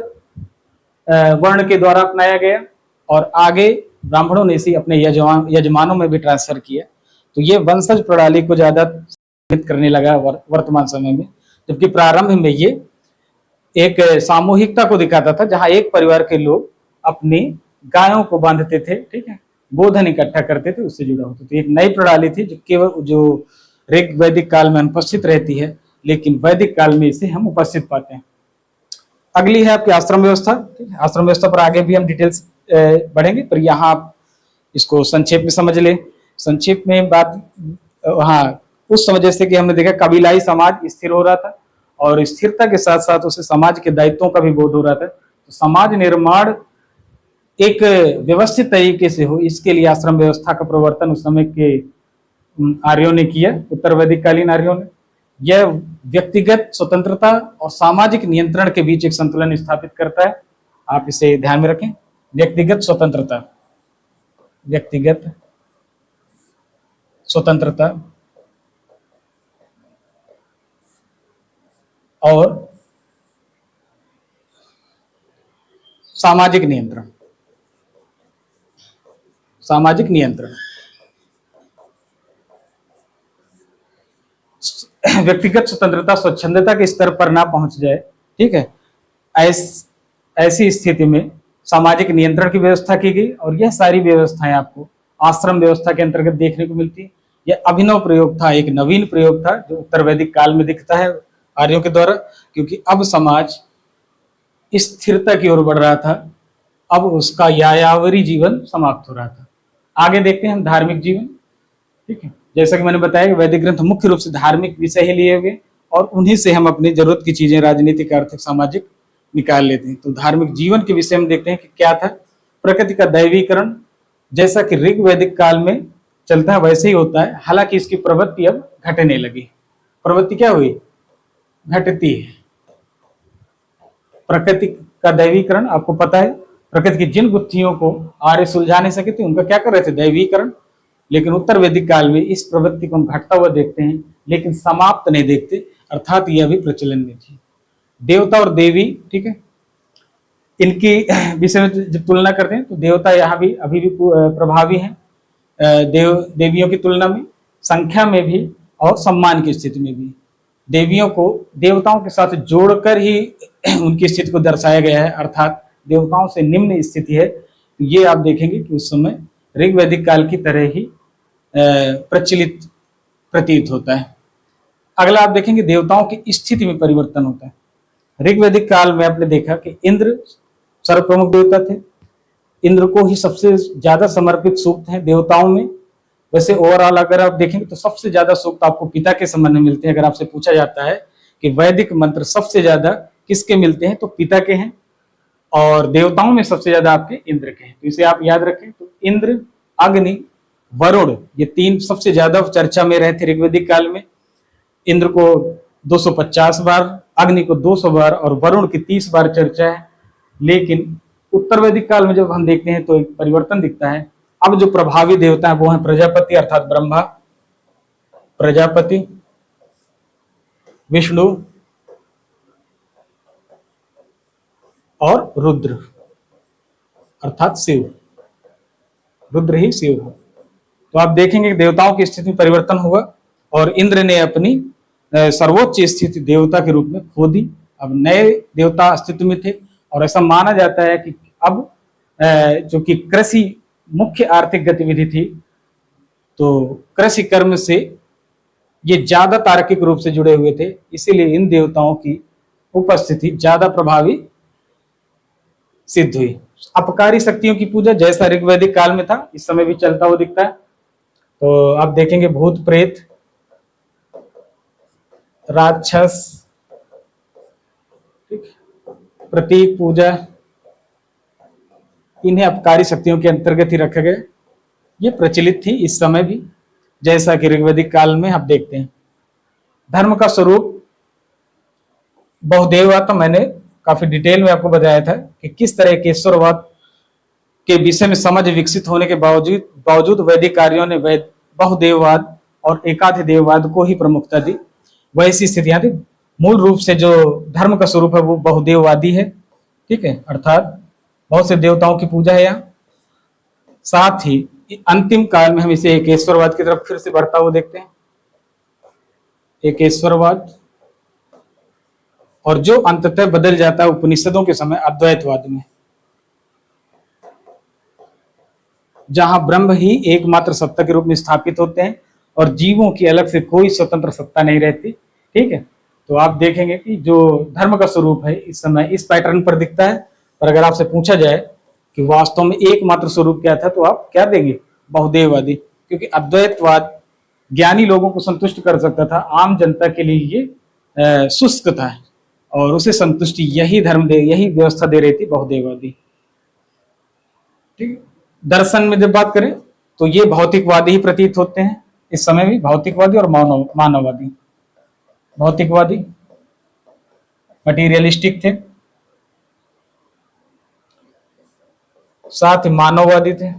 वर्ण के द्वारा अपनाया गया और आगे ब्राह्मणों ने इसे अपने यजमानों में भी ट्रांसफर किया। तो ये वंशज प्रणाली को ज्यादा सीमित करने लगा वर्तमान समय में, जबकि प्रारंभ में ये एक सामूहिकता को दिखाता था जहां एक परिवार के लोग अपनी गायों को बांधते थे, ठीक है, गोधन इकट्ठा करते थे, उससे जुड़ा होता था। एक नई प्रणाली थी जो केवल जो ऋग वैदिक काल में अनुपस्थित रहती है, लेकिन वैदिक काल में इसे हम उपस्थित पाते हैं। अगली है आपकी आश्रम व्यवस्था। आश्रम व्यवस्था पर आगे भी हम डिटेल्स बढ़ेंगे, पर यहाँ आप इसको संक्षेप में समझ ले। संक्षेप में बात, हाँ, उस समय जैसे कि हमने देखा कबीलाई समाज स्थिर हो रहा था और स्थिरता के साथ साथ उसे समाज के दायित्वों का भी बोध हो रहा था। तो समाज निर्माण एक व्यवस्थित तरीके से हो, इसके लिए आश्रम व्यवस्था का प्रवर्तन उस समय के आर्यों ने किया, उत्तर वैदिक कालीन आर्यों ने। यह व्यक्तिगत स्वतंत्रता और सामाजिक नियंत्रण के बीच एक संतुलन स्थापित करता है। आप इसे ध्यान में रखें, व्यक्तिगत स्वतंत्रता, व्यक्तिगत स्वतंत्रता और सामाजिक नियंत्रण, सामाजिक नियंत्रण। व्यक्तिगत स्वतंत्रता स्वच्छंदता के स्तर पर ना पहुंच जाए, ठीक है, ऐसी स्थिति में सामाजिक नियंत्रण की व्यवस्था की गई और यह सारी व्यवस्थाएं आपको आश्रम व्यवस्था के अंतर्गत देखने को मिलती है। यह अभिनव प्रयोग था, एक नवीन प्रयोग था जो उत्तर वैदिक काल में दिखता है आर्यों के द्वारा, क्योंकि अब समाज स्थिरता की ओर बढ़ रहा था, अब उसका यायावरी जीवन समाप्त हो रहा था। आगे देखते हैं हम धार्मिक जीवन, ठीक है, जैसा कि मैंने बताया कि वैदिक ग्रंथ मुख्य रूप से धार्मिक विषय ही लिए हुए और उन्हीं से हम अपनी जरूरत की चीजें राजनीतिक, आर्थिक, सामाजिक निकाल लेते हैं। तो धार्मिक जीवन के विषय में देखते हैं कि क्या था। प्रकृति का दैवीकरण, जैसा कि ऋग वैदिक काल में चलता है वैसे ही होता है, हालांकि इसकी प्रवृत्ति अब घटने लगी। प्रवृत्ति क्या हुई? घटती है। प्रकृति का दैवीकरण, आपको पता है प्रकृति की जिन गुत्थियों को आर्य सुलझा नहीं सके थे उनका क्या कर रहे थे? दैवीकरण। लेकिन उत्तर वैदिक काल में इस प्रवृत्ति को हम घटता हुआ देखते हैं, लेकिन समाप्त नहीं देखते, अर्थात यह भी प्रचलन में थी। देवता और देवी, ठीक है, इनकी विषय में जब तुलना करते हैं तो देवता यहाँ भी अभी भी प्रभावी हैं, देवियों की तुलना में, संख्या में भी और सम्मान की स्थिति में भी। देवियों को देवताओं के साथ जोड़कर ही उनकी स्थिति को दर्शाया गया है, अर्थात देवताओं से निम्न स्थिति है। तो ये आप देखेंगे कि उस समय ऋग्वैदिक काल की तरह ही प्रचलित प्रतीत होता है। अगला आप देखेंगे देवताओं की स्थिति में परिवर्तन होता है। ऋग्वैदिक काल में आपने देखा कि इंद्र सर्वप्रमुख देवता थे, इंद्र को ही सबसे ज्यादा समर्पित सूक्त हैं देवताओं में। वैसे ओवरऑल अगर आप देखेंगे तो सबसे ज्यादा सूक्त आपको पिता के संबंध में मिलते हैं। अगर आपसे पूछा जाता है कि वैदिक मंत्र सबसे ज्यादा किसके मिलते हैं तो पिता के हैं, और देवताओं में सबसे ज्यादा आपके इंद्र के हैं। तो इसे आप याद रखें। तो इंद्र, अग्नि, वरुण, ये तीन सबसे ज्यादा चर्चा में रहे थे ऋग्वैदिक काल में। इंद्र को 250 बार, अग्नि को 200 बार और वरुण की 30 बार चर्चा है। लेकिन उत्तर वैदिक काल में जब हम देखते हैं तो एक परिवर्तन दिखता है। अब जो प्रभावी देवता है वो है प्रजापति अर्थात ब्रह्मा, प्रजापति, विष्णु और रुद्र अर्थात शिव। रुद्र ही शिव है। तो आप देखेंगे कि देवताओं की स्थिति में परिवर्तन हुआ और इंद्र ने अपनी सर्वोच्च स्थिति देवता के रूप में खो दी। अब नए देवता अस्तित्व में थे और ऐसा माना जाता है कि अब जो कि कृषि मुख्य आर्थिक गतिविधि थी, तो कृषि कर्म से ये ज्यादा तार्किक रूप से जुड़े हुए थे, इसीलिए इन देवताओं की उपस्थिति ज्यादा प्रभावी सिद्ध हुई। अपकारी शक्तियों की पूजा जैसा ऋग्वैदिक काल में था इस समय भी चलता हुआ दिखता है। तो आप देखेंगे भूत प्रेत, राक्षस, प्रतीक पूजा, इन्हें अपकारी शक्तियों के अंतर्गत ही रखा गया। ये प्रचलित थी इस समय भी, जैसा कि ऋग्वैदिक काल में आप देखते हैं। धर्म का स्वरूप बहुदेववाद, तो मैंने काफी डिटेल में आपको बताया था कि किस तरह के ईश्वरवाद के विषय में समझ विकसित होने के बावजूद वैदिक कार्यों ने बहुदेववाद और एकाधिदेववाद को ही प्रमुखता दी। वैसी स्थितियां थी। मूल रूप से जो धर्म का स्वरूप है वो बहुदेववादी है, ठीक है, अर्थात बहुत से देवताओं की पूजा है यहाँ। साथ ही अंतिम काल में हम इसे एकेश्वरवाद की तरफ फिर से बढ़ता हुआ देखते हैं। एकेश्वरवाद, और जो अंततः बदल जाता है उपनिषदों के समय अद्वैतवाद में, जहां ब्रह्म ही एकमात्र सत्ता के रूप में स्थापित होते हैं और जीवों की अलग से कोई स्वतंत्र सत्ता नहीं रहती। ठीक है, तो आप देखेंगे कि जो धर्म का स्वरूप है इस समय इस पैटर्न पर दिखता है। पर अगर आपसे पूछा जाए कि वास्तव में एकमात्र स्वरूप क्या था तो आप क्या देंगे? बहुदेववादी, क्योंकि अद्वैतवाद ज्ञानी लोगों को संतुष्ट कर सकता था, आम जनता के लिए ये शुष्क था और उसे संतुष्टि यही व्यवस्था दे रही थी बहुदेववादी। ठीक, दर्शन में जब बात करें तो ये भौतिकवादी ही प्रतीत होते हैं इस समय भी, भौतिकवादी और मानववादी। भौतिकवादी मटीरियलिस्टिक थे, साथ ही मानववादी थे।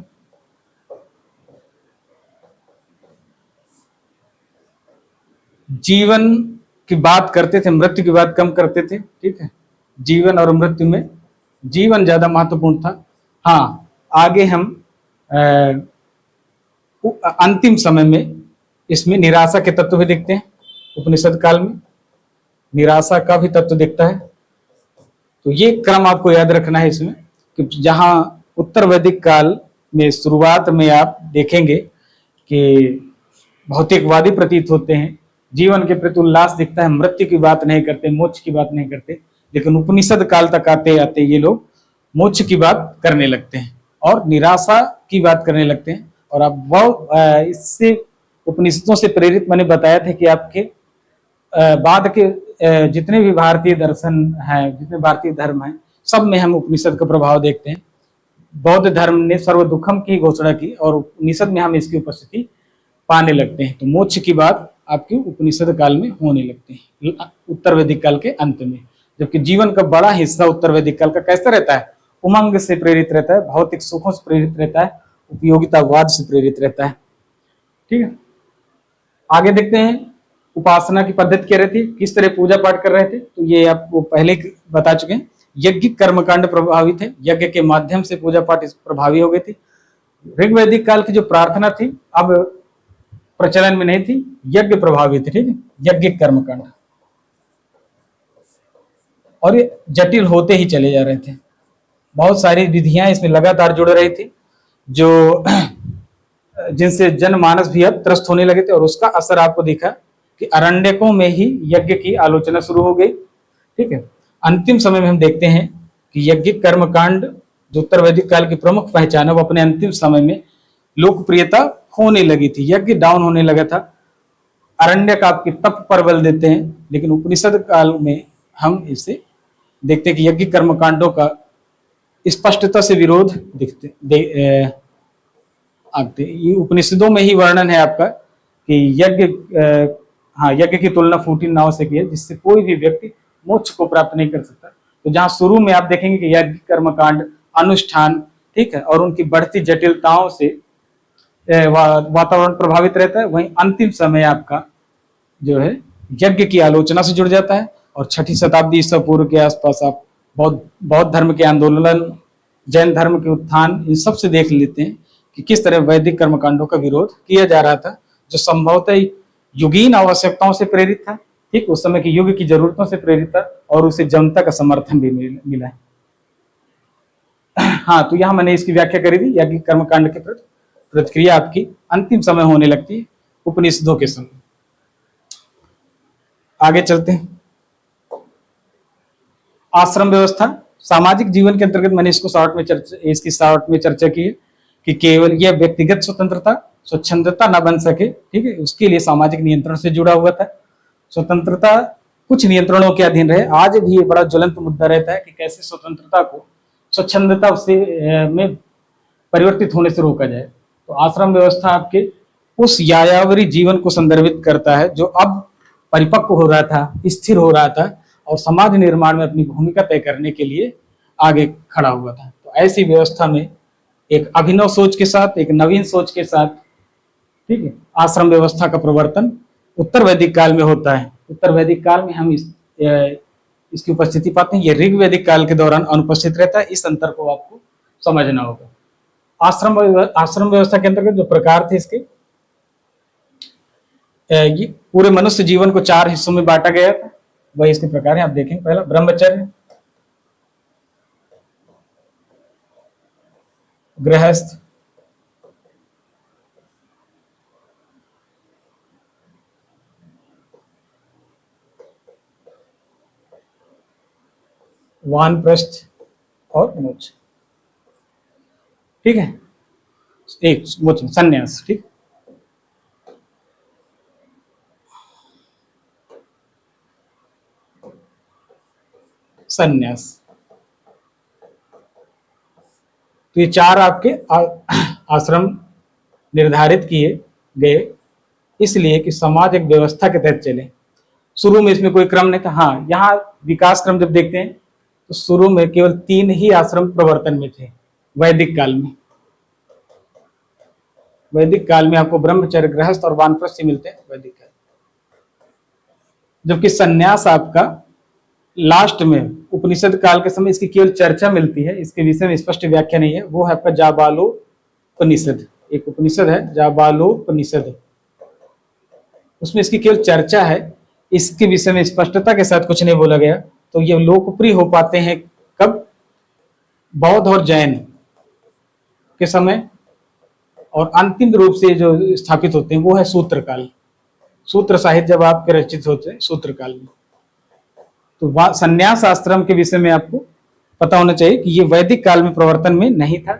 जीवन की बात करते थे, मृत्यु की बात कम करते थे। ठीक है, जीवन और मृत्यु में जीवन ज्यादा महत्वपूर्ण था। हाँ, आगे हम अंतिम समय में इसमें निराशा के तत्व भी दिखते हैं। उपनिषद काल में निराशा का भी तत्व दिखता है। तो ये क्रम आपको याद रखना है इसमें कि जहां उत्तर वैदिक काल में शुरुआत में आप देखेंगे कि भौतिकवादी प्रतीत होते हैं, जीवन के प्रति उल्लास दिखता है, मृत्यु की बात नहीं करते, मोक्ष की बात नहीं करते। लेकिन उपनिषद काल तक आते आते ये लोग मोक्ष की बात करने लगते हैं और निराशा की बात करने लगते हैं। और अब वह इससे उपनिषदों से प्रेरित मैंने बताया था कि आपके बाद के जितने भी भारतीय दर्शन हैं, जितने भारतीय धर्म हैं, सब में हम उपनिषद का प्रभाव देखते हैं। बौद्ध धर्म ने सर्व दुखम की घोषणा की और उपनिषद में हम इसकी उपस्थिति पाने लगते हैं। तो मोक्ष की बात आपकी उपनिषद काल में होने लगती है उत्तर वैदिक काल के अंत में। जबकि जीवन का बड़ा हिस्सा उत्तर वैदिक काल का कैसा रहता है? उमंग से प्रेरित रहता है, भौतिक सुखों से प्रेरित रहता है, उपयोगितावाद से प्रेरित रहता है। ठीक है, आगे देखते हैं उपासना की पद्धति क्या रहती है, किस तरह पूजा पाठ कर रहे थे। तो ये आपको पहले बता चुके हैं। यज्ञिक कर्मकांड प्रभावित है, यज्ञ के माध्यम से पूजा पाठ प्रभावी हो गई थी। ऋग्वैदिक काल की जो प्रार्थना थी अब प्रचलन में नहीं थी, यज्ञ प्रभावित थी, ठीक है, यज्ञिक कर्मकांड, और ये जटिल होते ही चले जा रहे थे। बहुत सारी विधियां इसमें लगातार जुड़ रही थी जो जिनसे जनमानस भी अब त्रस्त होने लगे थे, और उसका असर आपको दिखा कि अरण्यकों में ही यज्ञ की आलोचना शुरू हो गई, ठीक है। अंतिम समय में हम देखते हैं कि यज्ञिक कर्मकांड जो उत्तर वैदिक काल की प्रमुख पहचान है, वो अपने अंतिम समय में लोकप्रियता होने लगी थी, यज्ञ डाउन होने लगा था। अरण्यक आपके तप पर बल देते हैं, लेकिन उपनिषद काल में हम इसे देखते हैं कि यज्ञ कर्मकांडों का स्पष्टता से विरोध आते। ये उपनिषदों में ही वर्णन है आपका कि यज्ञ की तुलना फूटी नाव से की है, जिससे कोई भी व्यक्ति मोक्ष को प्राप्त नहीं कर सकता। तो जहां शुरू में आप देखेंगे कि यज्ञ कर्मकांड अनुष्ठान, ठीक है, और उनकी बढ़ती जटिलताओं से वातावरण प्रभावित रहता है, वहीं अंतिम समय आपका जो है यज्ञ की आलोचना से जुड़ जाता है। और 6ठी शताब्दी ईसा पूर्व के आसपास आप बौद्ध धर्म के आंदोलन, जैन धर्म के उत्थान, इन सब से देख लेते हैं कि किस तरह वैदिक कर्मकांडों का विरोध किया जा रहा था, जो संभवतः युगीन आवश्यकताओं से प्रेरित था, ठीक, उस समय की युग की जरूरतों से प्रेरित था, और उसे जनता का समर्थन भी मिला है। हाँ, तो यहाँ मैंने इसकी व्याख्या करी थी, यज्ञ कर्मकांड के प्रति प्रतिक्रिया आपकी अंतिम समय होने लगती है उपनिषदों के समय। आगे चलते हैं। आश्रम व्यवस्था सामाजिक जीवन के अंतर्गत मैंने इसकी शॉर्ट में चर्चा की है कि केवल यह व्यक्तिगत स्वतंत्रता स्वच्छंदता न बन सके, ठीक है, उसके लिए सामाजिक नियंत्रण से जुड़ा हुआ था। स्वतंत्रता कुछ नियंत्रणों के अधीन रहे। आज भी ये बड़ा ज्वलंत मुद्दा रहता है कि कैसे स्वतंत्रता को स्वच्छंदता में परिवर्तित होने से रोका जाए। तो आश्रम व्यवस्था आपके उस यायावरी जीवन को संदर्भित करता है जो अब परिपक्व हो रहा था, स्थिर हो रहा था, और समाज निर्माण में अपनी भूमिका तय करने के लिए आगे खड़ा हुआ था। तो ऐसी व्यवस्था में एक अभिनव सोच के साथ, एक नवीन सोच के साथ, ठीक है, आश्रम व्यवस्था का प्रवर्तन उत्तर वैदिक काल में होता है। उत्तर वैदिक काल में हम इसकी उपस्थिति पाते हैं, ये ऋग वैदिक काल के दौरान अनुपस्थित रहता है। इस अंतर को आपको समझना होगा। आश्रम व्यवस्था के अंतर्गत जो प्रकार थे इसके, ये पूरे मनुष्य जीवन को 4 हिस्सों में बांटा गया था। वही इसके प्रकार हैं, आप देखें। पहला ब्रह्मचर्य, गृहस्थ, वानप्रस्थ और मोक्ष, ठीक है, एक मोक्ष संन्यास, ठीक। संन्यास, तो ये 4 आपके आश्रम निर्धारित किए गए, इसलिए कि समाज एक व्यवस्था के तहत चले। शुरू में इसमें कोई क्रम नहीं था। हाँ, यहाँ विकास क्रम जब देखते हैं तो शुरू में केवल 3 ही आश्रम प्रवर्तन में थे वैदिक काल में। वैदिक काल में आपको ब्रह्मचर्य, गृहस्थ और वानप्रस्थ मिलते हैं वैदिक काल, जबकि संन्यास आपका लास्ट में उपनिषद काल के समय इसकी केवल चर्चा मिलती है, इसके विषय में स्पष्ट व्याख्या नहीं है। वो है आपका जाबालोपनिषद, एक उपनिषद है जाबालोपनिषद, उसमें इसकी केवल चर्चा है, इसके विषय में स्पष्टता के साथ कुछ नहीं बोला गया। तो ये लोकप्रिय हो पाते हैं कब? बौद्ध और जैन के समय, और अंतिम रूप से जो स्थापित होते हैं वो है सूत्र काल। सूत्र साहित्य जब आपके रचित होते हैं सूत्र काल में। तो संन्यास आश्रम के विषय में आपको पता होना चाहिए कि ये वैदिक काल में प्रवर्तन में नहीं था,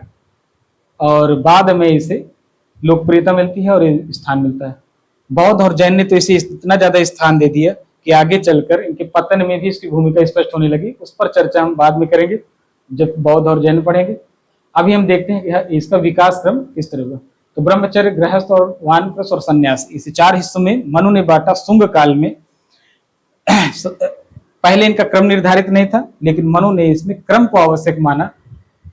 और बाद में इसे लोकप्रियता मिलती है और स्थान मिलता है। बौद्ध और जैन ने तो इसे इतना ज्यादा स्थान दे दिया कि आगे चलकर इनके पतन में भी इसकी भूमिका स्पष्ट होने लगी। उस पर चर्चा हम बाद में करेंगे जब बौद्ध और जैन पढ़ेंगे। अभी हम देखते हैं कि इसका विकास क्रम किस तरह का। तो ब्रह्मचर्य, गृहस्थ और वानप्रस्थ और संन्यास, इसे 4 हिस्सों में मनु ने बांटा शुंग काल में। पहले इनका क्रम निर्धारित नहीं था, लेकिन मनु ने इसमें क्रम को आवश्यक माना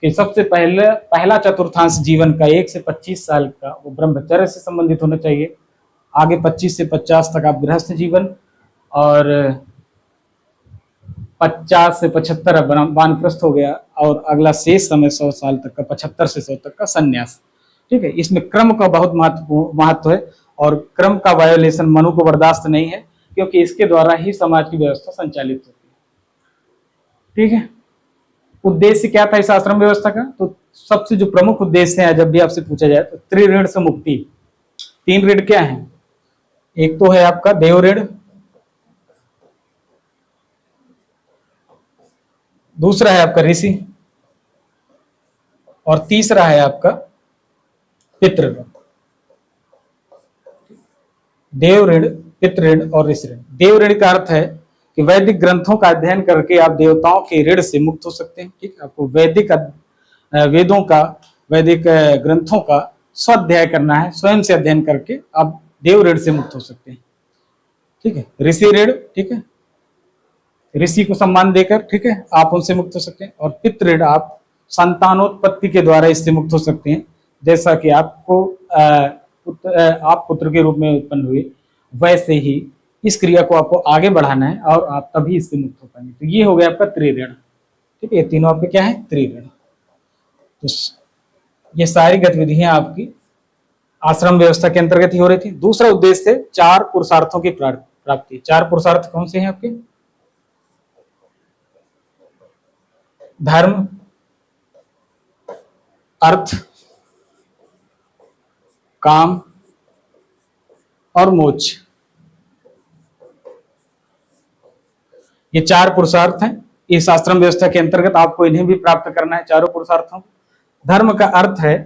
कि सबसे पहला चतुर्थांश जीवन का 1 से 25 साल का वो ब्रह्मचर्य से संबंधित होना चाहिए। आगे 25 से 50 तक आप गृहस्थ जीवन, और 50 से 75 वानप्रस्थ हो गया, और अगला शेष समय 100 साल तक का, 75 से 100 तक का संन्यास। ठीक है, इसमें क्रम का बहुत महत्व है, और क्रम का वायोलेशन मनु को बर्दाश्त नहीं है, क्योंकि इसके द्वारा ही समाज की व्यवस्था संचालित होती है। ठीक है, उद्देश्य क्या था इस आश्रम व्यवस्था का? तो सबसे जो प्रमुख उद्देश्य है, जब भी आपसे पूछा जाए तो त्रिऋण से मुक्ति। 3 ऋण क्या है? एक तो है आपका देव ऋण, दूसरा है आपका ऋषि, और तीसरा है आपका पितृ ऋण। देव ऋण, पितृ ऋण और ऋषि ऋण। देव ऋण का अर्थ है कि वैदिक ग्रंथों का अध्ययन करके आप देवताओं के ऋण से मुक्त हो सकते हैं। ठीक, आपको वैदिक वेदों का, वैदिक ग्रंथों का स्वाध्याय करना है, स्वयं से अध्ययन करके आप देव ऋण से मुक्त हो सकते हैं। ठीक है, ऋषि ऋण, ठीक है, ऋषि को सम्मान देकर, ठीक है, आप उनसे मुक्त हो सकते हैं। और पितृ ऋण, आप संतानोत्पत्ति के द्वारा इससे मुक्त हो सकते हैं। जैसा कि आपको आप पुत्र के रूप में उत्पन्न हुए, वैसे ही इस क्रिया को आपको आगे बढ़ाना है, और आप तभी इससे मुक्त हो पाएंगे। तो ये हो गया आपका त्रिऋण। ठीक है, ये तीनों आपके क्या है? त्रिऋण। तो ये सारी गतिविधियां आपकी आश्रम व्यवस्था के अंतर्गत ही हो रही थी। दूसरा उद्देश्य है 4 पुरुषार्थों की प्राप्ति। 4 पुरुषार्थ कौन से हैं आपके? धर्म, अर्थ, काम और मोक्ष। ये 4 पुरुषार्थ हैं इस आश्रम व्यवस्था के अंतर्गत। आपको इन्हें भी प्राप्त करना है, चारों पुरुषार्थों। धर्म का अर्थ है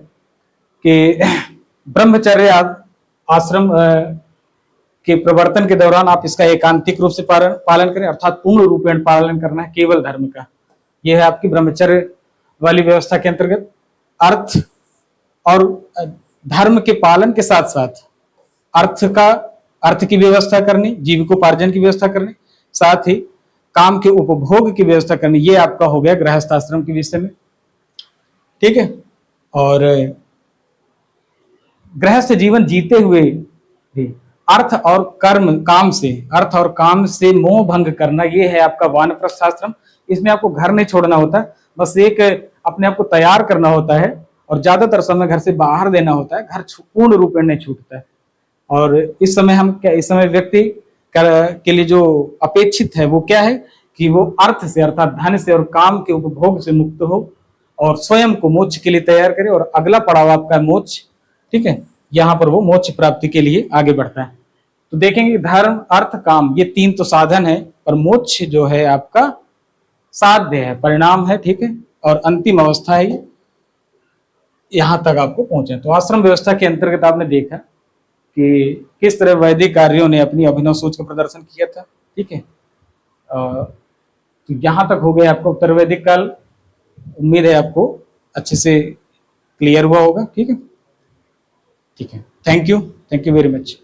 कि ब्रह्मचर्य आश्रम के प्रवर्तन के दौरान आप इसका एकांतिक रूप से पालन करें, अर्थात पूर्ण रूपेण पालन करना है केवल धर्म का। यह है आपकी ब्रह्मचर्य वाली व्यवस्था के अंतर्गत। अर्थ, और धर्म के पालन के साथ साथ अर्थ की व्यवस्था करनी, जीविकोपार्जन की व्यवस्था करनी, साथ ही काम के उपभोग की व्यवस्था करनी। ये आपका हो गया गृहस्थ आश्रम के विषय में। ठीक है, और गृहस्थ जीवन जीते हुए भी अर्थ और काम से मोह भंग करना, ये है आपका वानप्रस्थ आश्रम। इसमें आपको घर नहीं छोड़ना होता, बस एक अपने आप को तैयार करना होता है, और ज्यादातर समय घर से बाहर देना होता है। घर पूर्ण रूप में नहीं छूटता है। और इस समय व्यक्ति के लिए जो अपेक्षित है वो क्या है कि वो अर्थ से, अर्थात धन से और काम के उपभोग से मुक्त हो, और स्वयं को मोक्ष के लिए तैयार करे। और अगला पड़ाव आपका मोक्ष। ठीक है, यहाँ पर वो मोक्ष प्राप्ति के लिए आगे बढ़ता है। तो देखेंगे धर्म, अर्थ, काम, ये 3 तो साधन है, पर मोक्ष जो है आपका साध्य है, परिणाम है। ठीक है, और अंतिम अवस्था है, यहां तक आपको पहुंचे। तो आश्रम व्यवस्था के अंतर्गत आपने देखा कि किस तरह वैदिक कार्यों ने अपनी अभिनव सोच का प्रदर्शन किया था। ठीक है, तो यहां तक हो गया आपको उत्तर वैदिक काल। उम्मीद है आपको अच्छे से क्लियर हुआ होगा। ठीक है, ठीक है, थैंक यू वेरी मच।